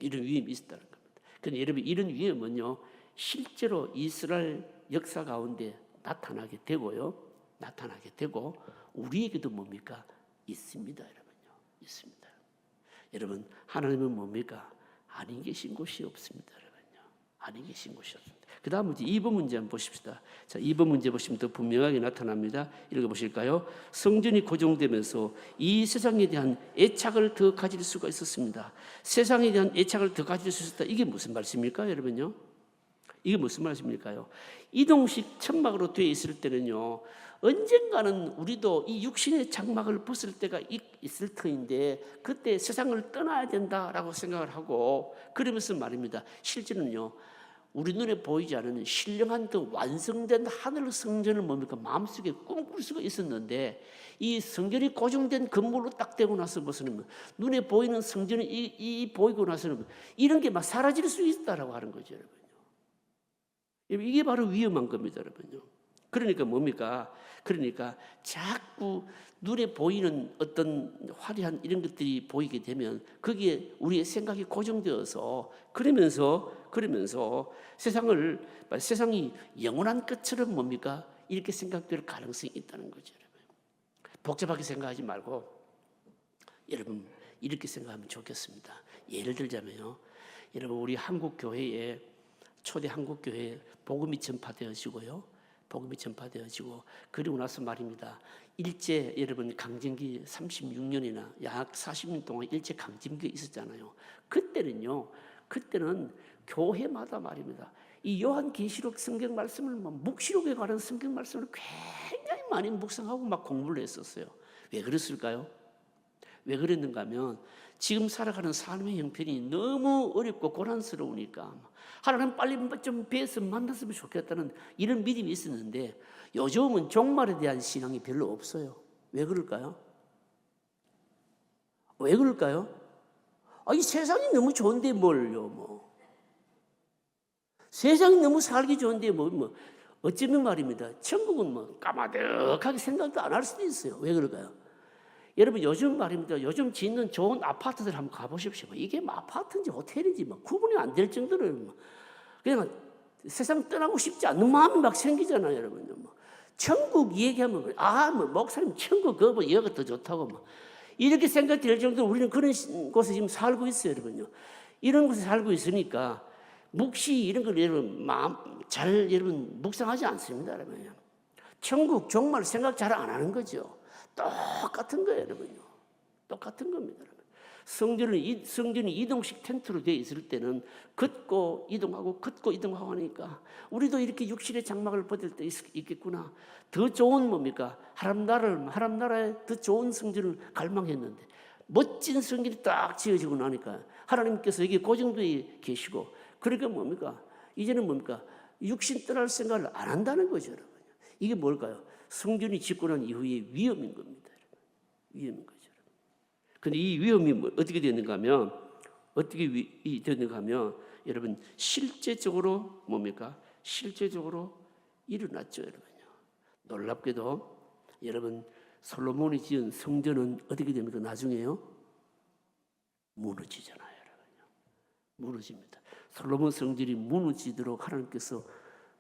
이런 위험이 있었다는 겁니다. 그런데 여러분, 이런 위험은요, 실제로 이스라엘 역사 가운데 나타나게 되고요, 나타나게 되고 우리에게도 뭡니까? 있습니다, 여러분요. 있습니다. 여러분, 하나님은 뭡니까? 아닌 계신 곳이 없습니다, 여러분요. 아닌 계신 곳이 없습니다. 그 다음 문제, 2번 문제 한번 보십시다. 자, 2번 문제 보시면 더 분명하게 나타납니다. 읽어보실까요? 성전이 고정되면서 이 세상에 대한 애착을 더 가질 수가 있었습니다. 세상에 대한 애착을 더 가질 수 있었다. 이게 무슨 말씀입니까, 여러분요? 이게 무슨 말씀일까요? 이동식 천막으로 되어 있을 때는요, 언젠가는 우리도 이 육신의 장막을 벗을 때가 있을 터인데 그때 세상을 떠나야 된다라고 생각을 하고, 그러면서 말입니다, 실제는요, 우리 눈에 보이지 않는 신령한 그 완성된 하늘 성전을 뭡니까? 마음속에 꿈꿀 수가 있었는데, 이 성전이 고정된 건물로 딱 되고 나서 무슨 눈에 보이는 성전이 이 보이고 나서는 이런 게 막 사라질 수 있다라고 하는 거죠, 여러분요. 이게 바로 위험한 겁니다, 여러분요. 그러니까 뭡니까? 그러니까 자꾸 눈에 보이는 어떤 화려한 이런 것들이 보이게 되면 거기에 우리의 생각이 고정되어서 그러면서 세상이 영원한 것처럼 뭡니까? 이렇게 생각될 가능성이 있다는 거죠, 여러분. 복잡하게 생각하지 말고 여러분 이렇게 생각하면 좋겠습니다. 예를 들자면요, 여러분 우리 한국 교회에 초대 한국 교회에 복음이 전파되어지고요. 복음이 전파되어지고 그리고 나서 말입니다, 일제 여러분 강점기 36년이나 약 40년 동안 일제 강점기가 있었잖아요. 그때는 교회마다 말입니다, 이 요한계시록 성경 말씀을 묵시록에 관한 성경 말씀을 굉장히 많이 묵상하고 막 공부를 했었어요. 왜 그랬을까요? 왜 그랬는가 하면 지금 살아가는 삶의 형편이 너무 어렵고 고난스러우니까 하나님 빨리 좀 뵈서 만났으면 좋겠다는 이런 믿음이 있었는데, 요즘은 종말에 대한 신앙이 별로 없어요. 왜 그럴까요? 왜 그럴까요? 이 세상이 너무 좋은데 뭘요, 세상이 너무 살기 좋은데 어쩌면 말입니다, 천국은 까마득하게 생각도 안 할 수도 있어요. 왜 그럴까요? 여러분 요즘 말입니다, 요즘 짓는 좋은 아파트들 한번 가보십시오. 이게 아파트인지 호텔인지 구분이 안 될 정도로 그냥 세상 떠나고 싶지 않는 마음이 막 생기잖아요, 여러분. 천국 얘기하면 목사님 천국 그거 여기가 더 좋다고 이렇게 생각될 정도로 우리는 그런 곳에 지금 살고 있어요, 여러분요. 이런 곳에 살고 있으니까 묵시 이런 걸 여러분 여러분 묵상하지 않습니다, 여러분요. 천국 정말 생각 잘 안 하는 거죠. 똑같은 거예요, 여러분요. 똑같은 겁니다, 여러분. 성전이 이동식 텐트로 되어 있을 때는 걷고 이동하고 하니까 우리도 이렇게 육신의 장막을 벗을 때 있겠구나. 더 좋은 뭡니까? 하나님 나라에 더 좋은 성전을 갈망했는데 멋진 성전이 딱 지어지고 나니까 하나님께서 여기 고정되어 계시고 그러니까 뭡니까? 이제는 뭡니까? 육신 떠날 생각을 안 한다는 거죠, 여러분. 이게 뭘까요? 성전이 짓고 난 이후의 위험인 겁니다. 위험인 거죠. 근데 이 위험이 어떻게 되는가 하면, 여러분, 실제적으로 뭡니까? 실제적으로 일어났죠, 여러분요. 놀랍게도 여러분, 솔로몬이 지은 성전은 어떻게 됩니까? 나중에요? 무너지잖아요, 여러분요. 무너집니다. 솔로몬 성전이 무너지도록 하나님께서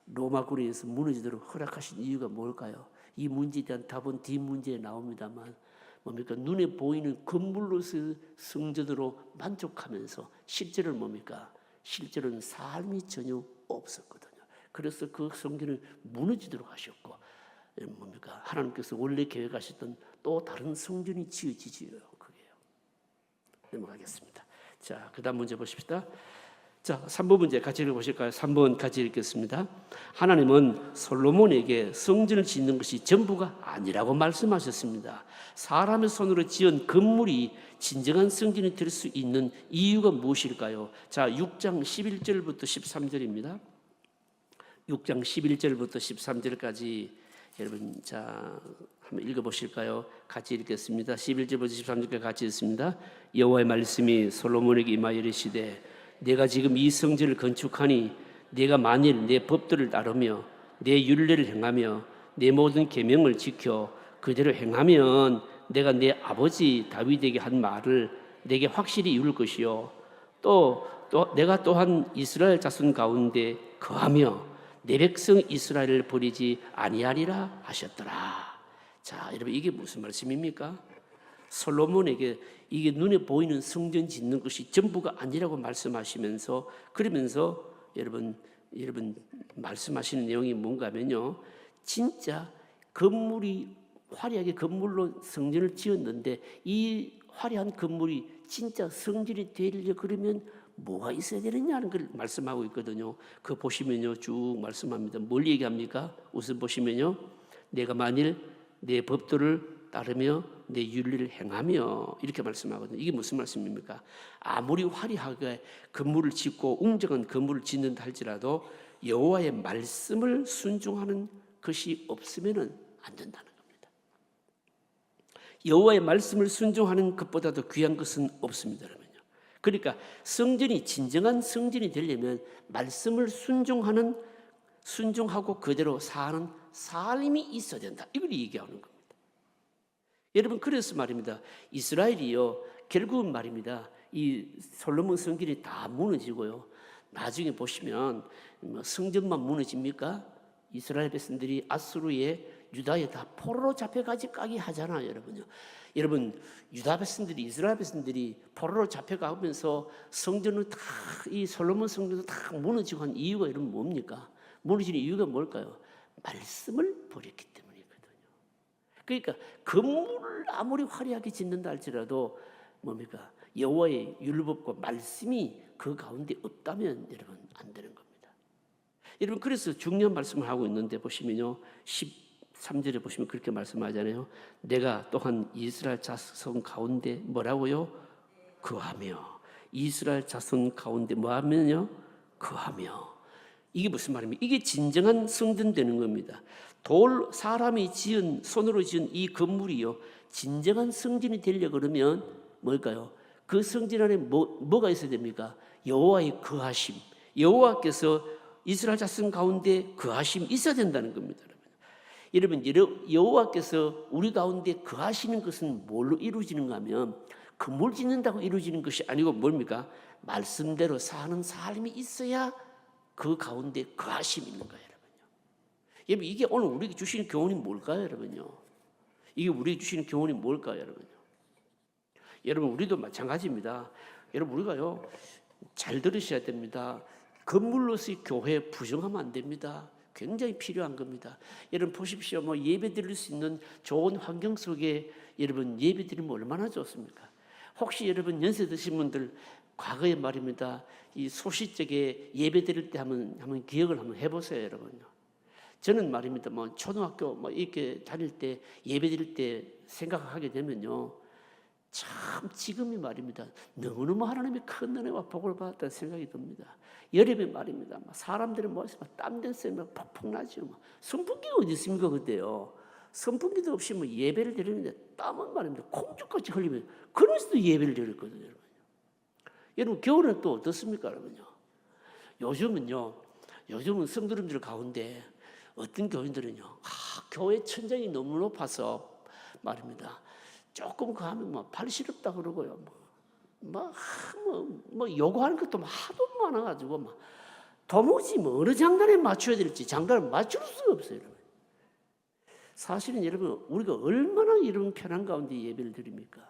로마 군에서 무너지도록 허락하신 이유가 뭘까요? 이 문제에 대한 답은 뒷문제에 나옵니다만 뭡니까? 눈에 보이는 건물로서 성전으로 만족하면서 실제로는 뭡니까? 실제로는 삶이 전혀 없었거든요. 그래서 그 성전을 무너지도록 하셨고 뭡니까? 하나님께서 원래 계획하셨던 또 다른 성전이 지어지지요. 그게요. 넘어가겠습니다. 자, 그다음 문제 보십시다. 자, 3번 문제 같이 읽어보실까요? 3번 같이 읽겠습니다. 하나님은 솔로몬에게 성전을 짓는 것이 전부가 아니라고 말씀하셨습니다. 사람의 손으로 지은 건물이 진정한 성전이 될 수 있는 이유가 무엇일까요? 자, 6장 11절부터 13절입니다. 6장 11절부터 13절까지 여러분 자 한번 읽어보실까요? 같이 읽겠습니다. 11절부터 13절까지 같이 읽습니다. 여호와의 말씀이 솔로몬에게 임하여 이르시되 내가 지금 이 성전을 건축하니 내가 만일 내 법도를 따르며 내 율례를 행하며 내 모든 계명을 지켜 그대로 행하면 내가 내 아버지 다윗에게 한 말을 내게 확실히 이룰 것이요 또 내가 또한 이스라엘 자손 가운데 거하며 내 백성 이스라엘을 버리지 아니하리라 하셨더라. 자, 여러분 이게 무슨 말씀입니까? 솔로몬에게 이게 눈에 보이는 성전 짓는 것이 전부가 아니라고 말씀하시면서 그러면서 여러분 말씀하시는 내용이 뭔가 하면요. 진짜 건물이 화려하게 건물로 성전을 지었는데 이 화려한 건물이 진짜 성전이 되려 그러면 뭐가 있어야 되느냐는 걸 말씀하고 있거든요. 그거 보시면요 쭉 말씀합니다. 뭘 얘기합니까? 우선 보시면요. 내가 만일 내 법도를 따르며 내 윤리를 행하며 이렇게 말씀하거든요. 이게 무슨 말씀입니까? 아무리 화려하게 건물을 짓고 웅장한 건물을 짓는다 할지라도 여호와의 말씀을 순종하는 것이 없으면 안 된다는 겁니다. 여호와의 말씀을 순종하는 것보다도 귀한 것은 없습니다. 그러니까 성전이 진정한 성전이 되려면 말씀을 순종하고 그대로 사는 삶이 있어야 된다. 이걸 얘기하는 겁니다. 여러분 그래서 말입니다. 이스라엘이요 결국은 말입니다. 이 솔로몬 성전이 다 무너지고요. 나중에 보시면 성전만 무너집니까? 이스라엘 백성들이 아수르에 유다에 다 포로로 잡혀가기까지 하잖아요, 여러분요. 여러분 유다 백성들이 이스라엘 백성들이 포로로 잡혀가면서 성전을 다 이 솔로몬 성전도 다 무너지고 한 이유가 여러분 뭡니까? 무너지는 이유가 뭘까요? 말씀을 버렸기 때문이거든요. 그러니까 건물을 아무리 화려하게 짓는다 할지라도 뭡니까? 여호와의 율법과 말씀이 그 가운데 없다면 여러분 안 되는 겁니다. 여러분 그래서 중요한 말씀을 하고 있는데 보시면요 13절에 보시면 그렇게 말씀하잖아요. 내가 또한 이스라엘 자손 가운데 뭐라고요? 거하며 이스라엘 자손 가운데 뭐하면요? 거하며 이게 무슨 말입니까? 이게 진정한 성전 되는 겁니다. 사람이 손으로 지은 이 건물이요 진정한 성전이 되려 그러면 뭘까요? 그 성전 안에 뭐가 있어야 됩니까? 여호와의 거하심, 여호와께서 이스라엘 자손 가운데 거하심 있어야 된다는 겁니다. 여러분 여호와께서 우리 가운데 거하시는 것은 뭘로 이루어지는가 하면 건물 짓는다고 이루어지는 것이 아니고 뭡니까? 말씀대로 사는 삶이 있어야 그 가운데 거하심이 있는 거예요. 여러분 이게 오늘 우리에게 주시는 교훈이 뭘까요? 여러분요 이게 우리에게 주시는 교훈이 뭘까요? 여러분요 여러분 우리도 마찬가지입니다. 여러분 우리가요 잘 들으셔야 됩니다. 건물로서의 교회 부정하면 안 됩니다. 굉장히 필요한 겁니다. 여러분 보십시오. 예배 드릴 수 있는 좋은 환경 속에 여러분 예배 드리면 얼마나 좋습니까? 혹시 여러분 연세 드신 분들 과거에 말입니다. 이 소시적에 예배 드릴 때 한번 기억을 한번 해보세요, 여러분요. 저는 말입니다. 초등학교 이렇게 다닐 때 예배 드릴 때 생각하게 되면요. 참 지금이 말입니다. 너무너무 하나님의 큰 은혜와 복을 받았다는 생각이 듭니다. 여름에 말입니다. 사람들이 모여서 땀된 셈이 퍽퍽 나죠. 선풍기가 어디 있습니까 그때요? 선풍기도 없이 예배를 드리는데 땀은 말입니다. 콩죽같이 흘리면 그러면서도 예배를 드렸거든요. 여러분. 여러분 겨울은 또 어떻습니까 여러분요? 요즘은 성도님들 가운데 어떤 교인들은요, 교회 천장이 너무 높아서 말입니다. 조금 가면 발 시렵다 그러고요. 요구하는 것도 하도 많아가지고 도무지 어느 장단에 맞춰야 될지 장단을 맞출 수가 없어요. 여러분. 사실은 여러분 우리가 얼마나 이런 편한 가운데 예배를 드립니까?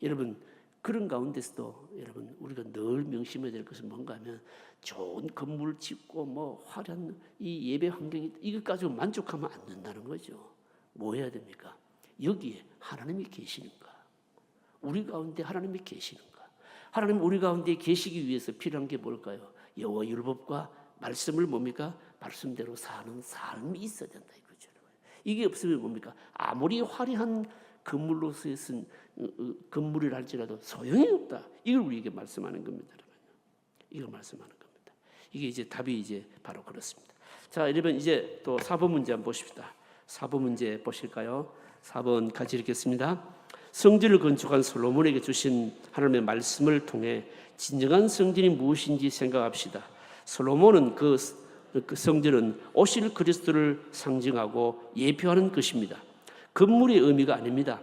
여러분 그런 가운데서도 여러분 우리가 늘 명심해야 될 것은 뭔가 하면 좋은 건물을 짓고 화려한 이 예배 환경이 이것 가지고 만족하면 안 된다는 거죠. 뭐 해야 됩니까? 여기에 하나님이 계시는가? 우리 가운데 하나님이 계시는가? 하나님 우리 가운데 계시기 위해서 필요한 게 뭘까요? 여호와 율법과 말씀을 뭡니까? 말씀대로 사는 삶이 있어야 된다 이거죠. 이게 없으면 뭡니까? 아무리 화려한 건물로서의 건물이라 할지라도 소용이 없다. 이걸 우리에게 말씀하는 겁니다. 이걸 말씀하는 겁니다. 이게 이제 답이 이제 바로 그렇습니다. 자, 여러분 이제 또 4번 문제 한번 보십시다. 4번 문제 보실까요? 4번 같이 읽겠습니다. 성전을 건축한 솔로몬에게 주신 하나님의 말씀을 통해 진정한 성전이 무엇인지 생각합시다. 솔로몬은 그 성전은 오실 그리스도를 상징하고 예표하는 것입니다. 건물의 의미가 아닙니다.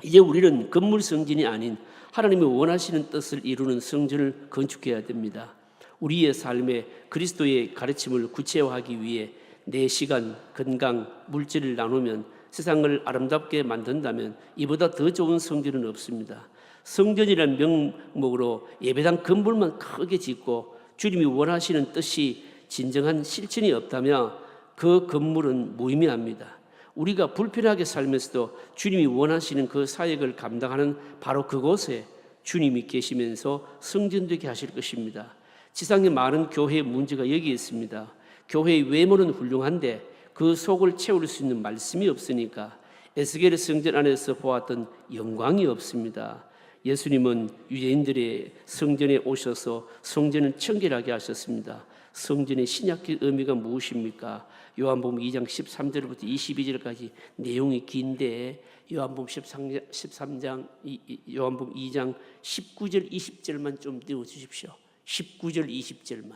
이제 우리는 건물 성전이 아닌 하나님이 원하시는 뜻을 이루는 성전을 건축해야 됩니다. 우리의 삶에 그리스도의 가르침을 구체화하기 위해 내 시간, 건강, 물질을 나누면 세상을 아름답게 만든다면 이보다 더 좋은 성전은 없습니다. 성전이라는 명목으로 예배당 건물만 크게 짓고 주님이 원하시는 뜻이 진정한 실천이 없다면 그 건물은 무의미합니다. 우리가 불편하게 살면서도 주님이 원하시는 그 사역을 감당하는 바로 그곳에 주님이 계시면서 성전되게 하실 것입니다. 지상의 많은 교회의 문제가 여기 있습니다. 교회의 외모는 훌륭한데 그 속을 채울 수 있는 말씀이 없으니까 에스겔의 성전 안에서 보았던 영광이 없습니다. 예수님은 유대인들의 성전에 오셔서 성전을 청결하게 하셨습니다. 성전의 신약의 의미가 무엇입니까? 요한복음 2장 13절부터 22절까지 내용이 긴데 요한복음 2장 19절 20절만 좀 띄워주십시오. 19절 20절만.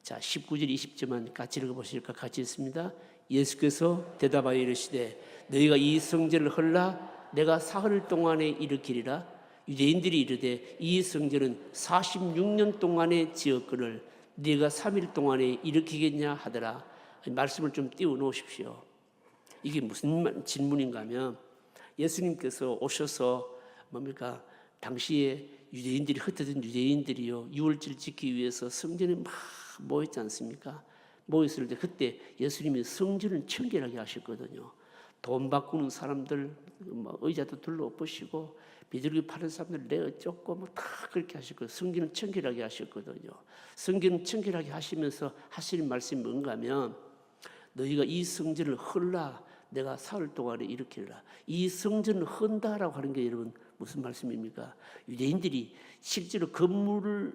자, 19절 20절만 같이 읽어보실까? 같이 읽습니다. 예수께서 대답하여 이르시되 너희가 이 성전을 헐라 내가 사흘 동안에 일으키리라. 유대인들이 이르되 이 성전은 46년 동안에 지었거늘 네가 3일 동안에 일으키겠냐 하더라. 말씀을 좀 띄워 놓으십시오. 이게 무슨 질문인가 하면 예수님께서 오셔서 뭡니까? 당시에 유대인들이 흩어진 유대인들이요 유월절 지키기 위해서 성전에 막 모였지 않습니까? 모였을 때 그때 예수님이 성전을 청결하게 하셨거든요. 돈 바꾸는 사람들 의자도 둘러엎으시고 비둘기 파는 사람들 내어 쫓고 다 그렇게 하셨고 성전을 청결하게 하셨거든요. 성전을 청결하게 하시면서 하시는 말씀이 뭔가 하면 너희가 이 성전을 헐라 내가 사흘 동안에 일으키리라. 이 성전을 헌다라고 하는 게 여러분 무슨 말씀입니까? 유대인들이 실제로 건물을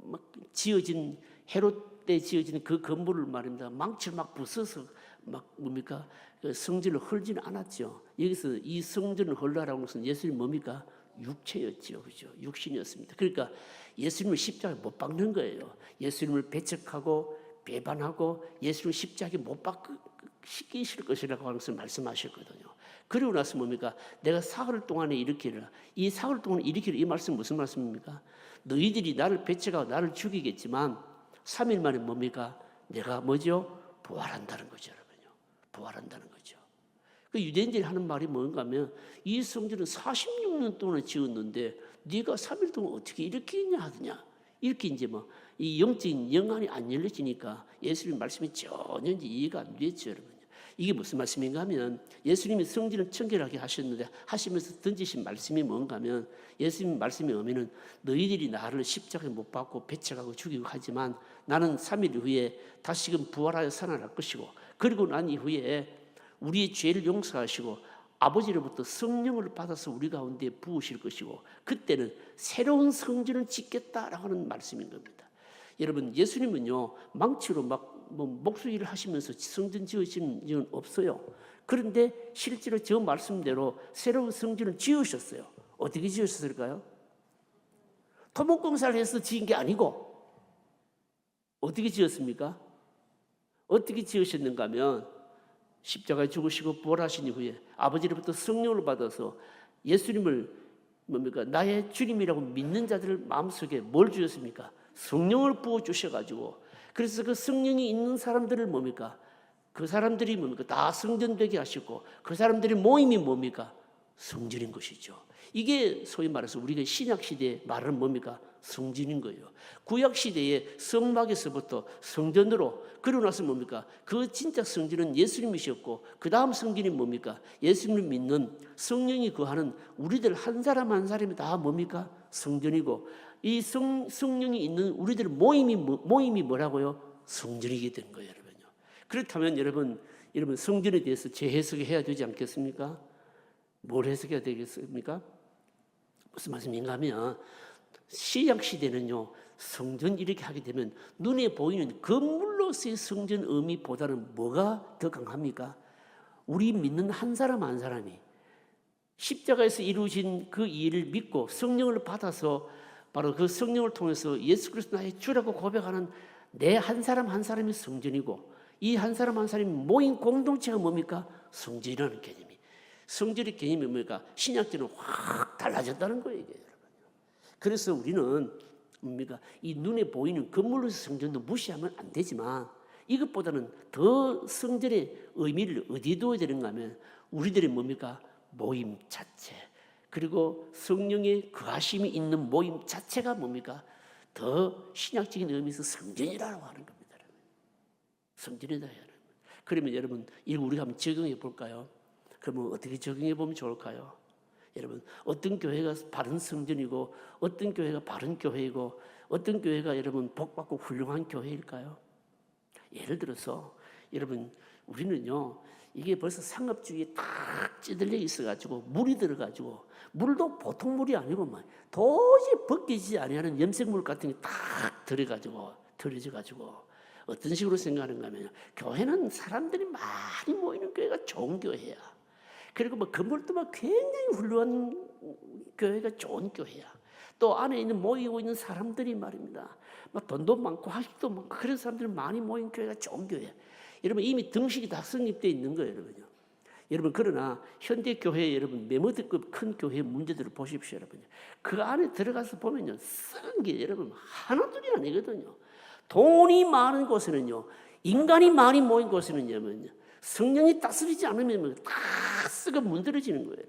막 지어진 헤롯 때 지어진 그 건물을 말입니다. 망치를 막 부숴서 막 뭡니까? 성전을 헐지는 않았죠. 여기서 이 성전을 헐라라고 것은 예수님 뭡니까? 육체였죠, 그죠? 육신이었습니다. 그러니까 예수님을 십자가에 못 박는 거예요. 예수님을 배척하고 배반하고 예수님을 십자가에 못 박히실 것이라고 하는 것을 말씀하셨거든요. 그리고 나서 뭡니까? 내가 사흘 동안에 일으키리라. 이 사흘 동안에 일으키리라. 이 말씀 무슨 말씀입니까? 너희들이 나를 배척하고 나를 죽이겠지만 3일 만에 뭡니까? 내가 뭐죠? 부활한다는 거죠, 여러분요. 부활한다는 거죠. 그 유대인들이 하는 말이 뭔가 하면 이 성전은 46년 동안 지었는데 네가 3일 동안 어떻게 일으키냐 하더냐. 이렇게 이제 이 영적인 영안이 안 열려지니까 예수님 말씀이 전혀 이해가 안 됐죠, 여러분. 이게 무슨 말씀인가 하면 예수님이 성전을 청결하게 하셨는데 하시면서 던지신 말씀이 뭔가 하면 예수님 말씀이 오면은 너희들이 나를 십자가에 못 박고 배척하고 죽이고 하지만 나는 3일 후에 다시금 부활하여 살아날 것이고 그리고 난 이후에 우리의 죄를 용서하시고 아버지로부터 성령을 받아서 우리 가운데 부으실 것이고 그때는 새로운 성전을 짓겠다라고 하는 말씀인 겁니다. 여러분, 예수님은요 망치로 막 목수일을 하시면서 성전 지으신 적은 없어요. 그런데 실제로 저 말씀대로 새로운 성전을 지으셨어요. 어떻게 지으셨을까요? 토목공사를 해서 지은 게 아니고 어떻게 지었습니까? 어떻게 지으셨는가 하면 십자가에 죽으시고 부활하신 이후에 아버지로부터 성령을 받아서 예수님을 나의 주님이라고 믿는 자들 마음속에 뭘 주셨습니까? 성령을 부어 주셔가지고, 그래서 그 성령이 있는 사람들을 그 사람들이 다 성전되게 하시고, 그 사람들의 모임이 성전인 것이죠. 이게 소위 말해서 우리가 신약 시대에 말하는 성전인 거예요. 구약 시대에 성막에서부터 성전으로, 그러고 나서 그 진짜 성전은 예수님이셨고, 그 다음 성전이 예수님을 믿는 성령이 거하는 우리들 한 사람 한 사람이 다 성전이고, 이 성령이 있는 우리들 모임이 뭐라고요? 성전이게 된 거예요, 여러분요. 그렇다면 여러분 성전에 대해서 재해석해야 되지 않겠습니까? 뭘 해석해야 되겠습니까? 무슨 말씀인가 하면, 신약 시대는요 성전 이렇게 하게 되면 눈에 보이는 건물로서의 성전 의미보다는 뭐가 더 강합니까? 우리 믿는 한 사람 한 사람이 십자가에서 이루어진 그 일을 믿고 성령을 받아서 바로 그 성령을 통해서 예수 그리스도 나의 주라고 고백하는 내 한 사람 한 사람이 성전이고, 이 한 사람 한 사람이 모인 공동체가 성전이라는 개념이. 성전의 개념이 신약 때는 확 달라졌다는 거예요, 이게. 그래서 우리는 이 눈에 보이는 건물로서 성전도 무시하면 안 되지만, 이것보다는 더 성전의 의미를 어디에 둬야 되는가 하면 우리들의 모임 자체, 그리고 성령의 거하심이 있는 모임 자체가 더 신약적인 의미에서 성전이라고 하는 겁니다. 성전이다 하는. 그러면 여러분, 이거 우리가 한번 적용해 볼까요? 그러면 어떻게 적용해 보면 좋을까요? 여러분, 어떤 교회가 바른 성전이고 어떤 교회가 바른 교회이고 어떤 교회가 여러분 복받고 훌륭한 교회일까요? 예를 들어서 여러분, 우리는요 이게 벌써 상업주의에 딱 찌들려 있어가지고 물이 들어가지고, 물도 보통 물이 아니고 도저히 벗기지 아니하는 염색물 같은 게 딱 들어져가지고 어떤 식으로 생각하는가 하면, 교회는 사람들이 많이 모이는 교회가 좋은 교회야. 그리고 건물도 굉장히 훌륭한 교회가 좋은 교회야. 또 안에 모이고 있는 사람들이 말입니다, 돈도 많고 학식도 많고 그런 사람들이 많이 모인 교회가 좋은 교회야. 여러분, 이미 등식이 다 성립되어 있는 거예요, 여러분요. 여러분, 그러나 현대 교회 여러분 메모드급 큰 교회 문제들을 보십시오, 여러분. 그 안에 들어가서 보면요, 썩은 게 여러분 하나둘이 아니거든요. 돈이 많은 곳에는요, 인간이 많이 모인 곳에는요, 성령이 다스리지 않으면 다 썩어 문드러지는 거예요.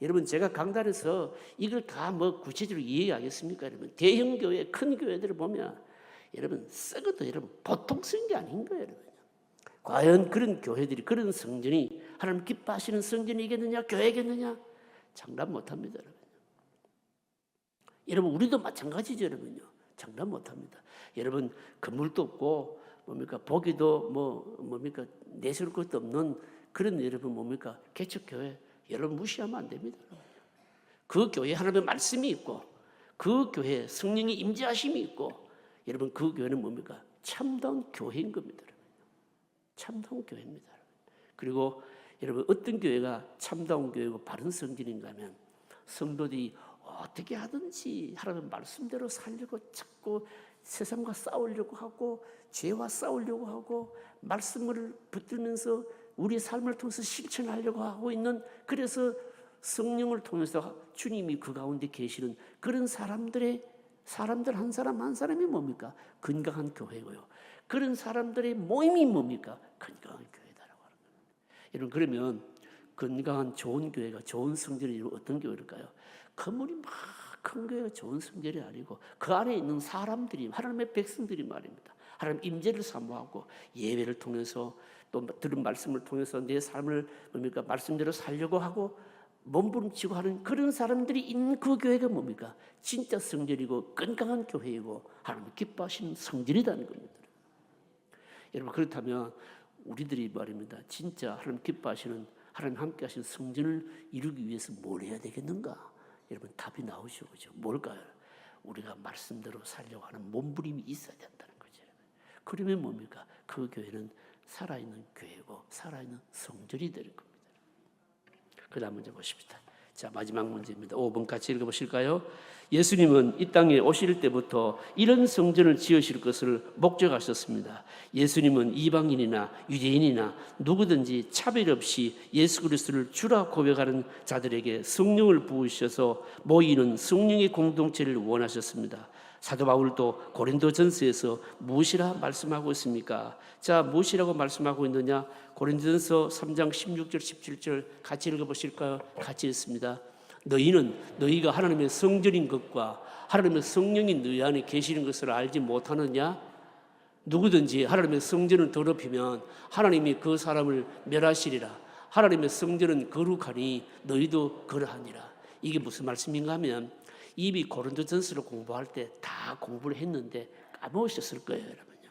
여러분, 제가 강단에서 이걸 다 구체적으로 이해하겠습니까? 여러분, 대형 교회, 큰 교회들을 보면 여러분 썩어도 여러분 보통 썩은 게 아닌 거예요, 여러분. 과연 그런 교회들이, 그런 성전이 하나님 기뻐하시는 성전이겠느냐, 교회겠느냐? 장담 못합니다, 여러분. 여러분, 우리도 마찬가지죠, 여러분요. 장담 못합니다. 여러분, 건물도 없고 보기도 내세울 것도 없는 그런 여러분 개척교회, 여러분 무시하면 안 됩니다. 그 교회 하나님의 말씀이 있고, 그 교회 성령의 임재하심이 있고, 여러분 그 교회는 참다운 교회인 겁니다. 참다운 교회입니다. 그리고 여러분, 어떤 교회가 참다운 교회고 바른 성전인가 하면, 성도들이 어떻게 하든지 하나님 말씀대로 살려고 자꾸 세상과 싸우려고 하고, 죄와 싸우려고 하고, 말씀을 붙들면서 우리의 삶을 통해서 실천하려고 하고 있는, 그래서 성령을 통해서 주님이 그 가운데 계시는 그런 사람들 한 사람 한 사람이 건강한 교회고요. 그런 사람들의 모임이 건강한 교회다라고 하는 겁니다. 여러분, 그러면 건강한 좋은 교회가, 좋은 성전이 어떤 교회일까요? 건물이 막 큰 교회가 좋은 성전이 아니고, 그 안에 있는 사람들이, 하나님의 백성들이 말입니다, 하나님 임재를 사모하고 예배를 통해서 또 들은 말씀을 통해서 내 삶을 말씀대로 살려고 하고 몸부림치고 하는 그런 사람들이 있는 그 교회가 진짜 성전이고 건강한 교회이고 하나님 기뻐하시는 성전이라는 겁니다. 여러분, 그렇다면 우리들이 말입니다, 진짜 하나님 기뻐하시는 하나님 함께 하신 성전을 이루기 위해서 뭘 해야 되겠는가? 여러분 답이 나오죠. 그죠? 뭘까요? 우리가 말씀대로 살려고 하는 몸부림이 있어야 된다는 거죠. 그러면 뭡니까? 그 교회는 살아있는 교회고 살아있는 성전이 될 겁니다. 그 다음 문제 보십시다. 자, 마지막 문제입니다. 5번 같이 읽어보실까요? 예수님은 이 땅에 오실 때부터 이런 성전을 지으실 것을 목적하셨습니다. 예수님은 이방인이나 유대인이나 누구든지 차별 없이 예수 그리스도를 주라 고백하는 자들에게 성령을 부으셔서 모이는 성령의 공동체를 원하셨습니다. 사도 바울도 고린도전서에서 무엇이라 말씀하고 있습니까? 자, 무엇이라고 말씀하고 있느냐? 고린도전서 3장 16절 17절 같이 읽어보실까요? 같이 읽습니다. 너희가 하나님의 성전인 것과 하나님의 성령이 너희 안에 계시는 것을 알지 못하느냐? 누구든지 하나님의 성전을 더럽히면 하나님이 그 사람을 멸하시리라. 하나님의 성전은 거룩하니 너희도 그러하니라. 이게 무슨 말씀인가 하면 이미 고린도전서를 공부할 때 다 공부를 했는데 까먹으셨을 거예요, 여러분요.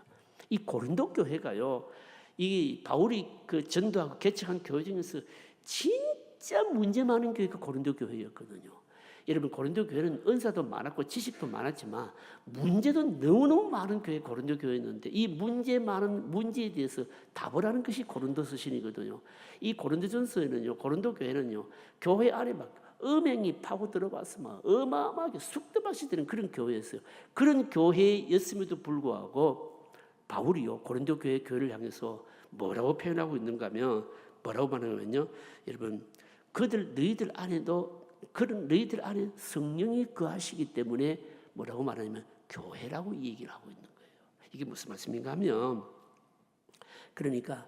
이 고린도 교회가요, 이 바울이 그 전도하고 개척한 교회 중에서 진짜 문제 많은 교회가 고린도 교회였거든요. 여러분, 고린도 교회는 은사도 많았고 지식도 많았지만 문제도 너무너무 많은 교회 고린도 교회였는데 이 문제 많은 문제에 대해서 답을 하는 것이 고린도서신이거든요. 이 고린도전서에는요, 고린도 교회는요, 교회 안에 막 음행이 파고 들어와서 막 어마어마하게 쑥대밭이 되는 그런 교회였어요. 그런 교회였음에도 불구하고 바울이요, 고린도 교회를 향해서 뭐라고 표현하고 있는가 하면 뭐라고 말하냐면요, 여러분, 너희들 안에 성령이 거하시기 때문에 뭐라고 말하냐면 교회라고 얘기를 하고 있는 거예요. 이게 무슨 말씀인가 하면, 그러니까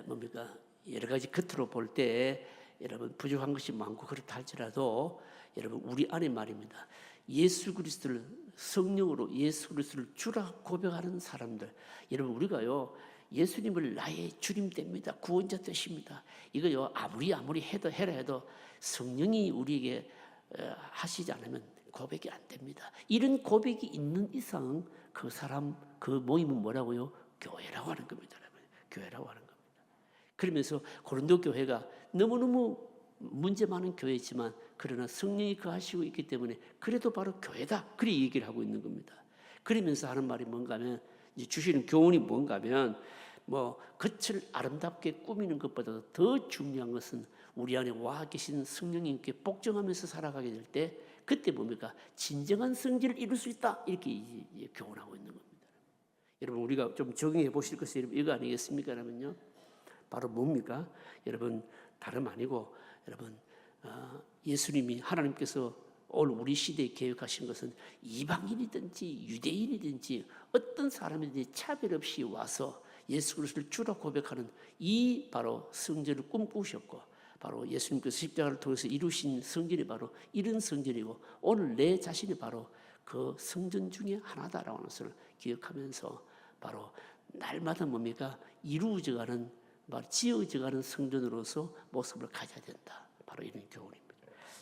뭡니까, 여러 가지 겉으로 볼 때 여러분 부족한 것이 많고 그렇다 할지라도 여러분 우리 안에 말입니다, 예수 그리스도를 성령으로 예수 그리스도를 주라 고백하는 사람들, 여러분 우리가요 예수님을 나의 주님 됩니다, 구원자 되십니다, 이거요 아무리 해라 해도 성령이 우리에게 하시지 않으면 고백이 안 됩니다. 이런 고백이 있는 이상 그 사람 그 모임은 뭐라고요? 교회라고 하는 겁니다. 교회라고 하는 겁니다. 그러면서 고린도 교회가 너무너무 문제 많은 교회지만 그러나 성령이 거하시고 있기 때문에 그래도 바로 교회다, 그렇게 얘기를 하고 있는 겁니다. 그러면서 하는 말이 뭔가 하면, 이제 주시는 교훈이 뭔가 하면, 뭐 겉을 아름답게 꾸미는 것보다 더 중요한 것은 우리 안에 와 계신 성령님께 복종하면서 살아가게 될 때 그때 뭡니까? 진정한 성질을 이룰 수 있다, 이렇게 교훈하고 있는 겁니다. 여러분 우리가 좀 적용해 보실 것이 이거 아니겠습니까? 라면요, 바로 뭡니까? 여러분 다름 아니고, 여러분 예수님이 하나님께서 오늘 우리 시대에 계획하신 것은 이방인이든지 유대인이든지 어떤 사람이든지 차별 없이 와서 예수 그리스도를 주라 고백하는 이 바로 성전을 꿈꾸셨고, 바로 예수님께서 십자가를 통해서 이루신 성전이 바로 이런 성전이고, 오늘 내 자신이 바로 그 성전 중에 하나다라고 하는 것을 기억하면서 바로 날마다 뭡니까? 이루어져가는, 지어져가는 성전으로서 모습을 가져야 된다, 바로 이런 교훈입니다.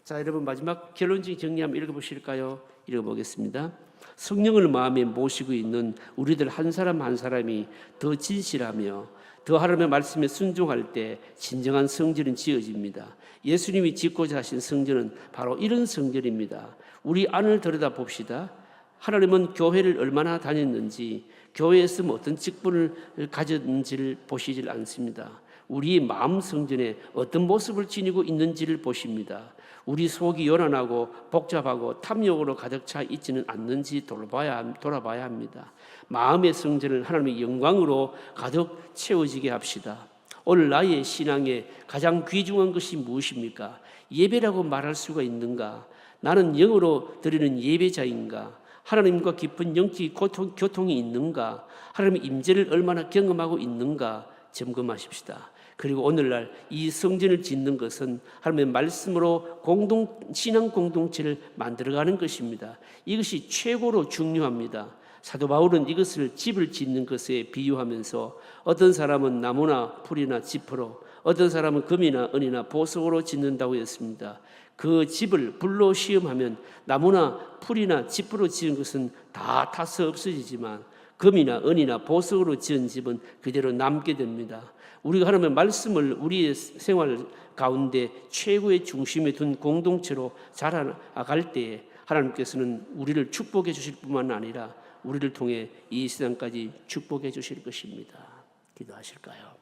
자, 여러분 마지막 결론적인 정리 한번 읽어보실까요? 읽어보겠습니다. 성령을 마음에 모시고 있는 우리들 한 사람 한 사람이 더 진실하며 더 하나님의 말씀에 순종할 때 진정한 성전은 지어집니다. 예수님이 짓고자 하신 성전은 바로 이런 성전입니다. 우리 안을 들여다 봅시다. 하나님은 교회를 얼마나 다녔는지, 교회에서 어떤 직분을 가졌는지를 보시질 않습니다. 우리의 마음 성전에 어떤 모습을 지니고 있는지를 보십니다. 우리 속이 요란하고 복잡하고 탐욕으로 가득 차 있지는 않는지 돌아봐야 합니다. 마음의 성전을 하나님의 영광으로 가득 채워지게 합시다. 오늘 나의 신앙에 가장 귀중한 것이 무엇입니까? 예배라고 말할 수가 있는가? 나는 영으로 드리는 예배자인가? 하나님과 깊은 영적 교통이 있는가? 하나님의 임재를 얼마나 경험하고 있는가? 점검하십시다. 그리고 오늘날 이 성전을 짓는 것은 하나님의 말씀으로 신앙 공동체를 만들어가는 것입니다. 이것이 최고로 중요합니다. 사도 바울은 이것을 집을 짓는 것에 비유하면서 어떤 사람은 나무나 풀이나 지퍼로, 어떤 사람은 금이나 은이나 보석으로 짓는다고 했습니다. 그 집을 불로 시험하면 나무나 풀이나 지퍼로 지은 것은 다 타서 없어지지만 금이나 은이나 보석으로 지은 집은 그대로 남게 됩니다. 우리가 하나님의 말씀을 우리의 생활 가운데 최고의 중심에 둔 공동체로 자라나갈 때에 하나님께서는 우리를 축복해 주실 뿐만 아니라 우리를 통해 이 세상까지 축복해 주실 것입니다. 기도하실까요?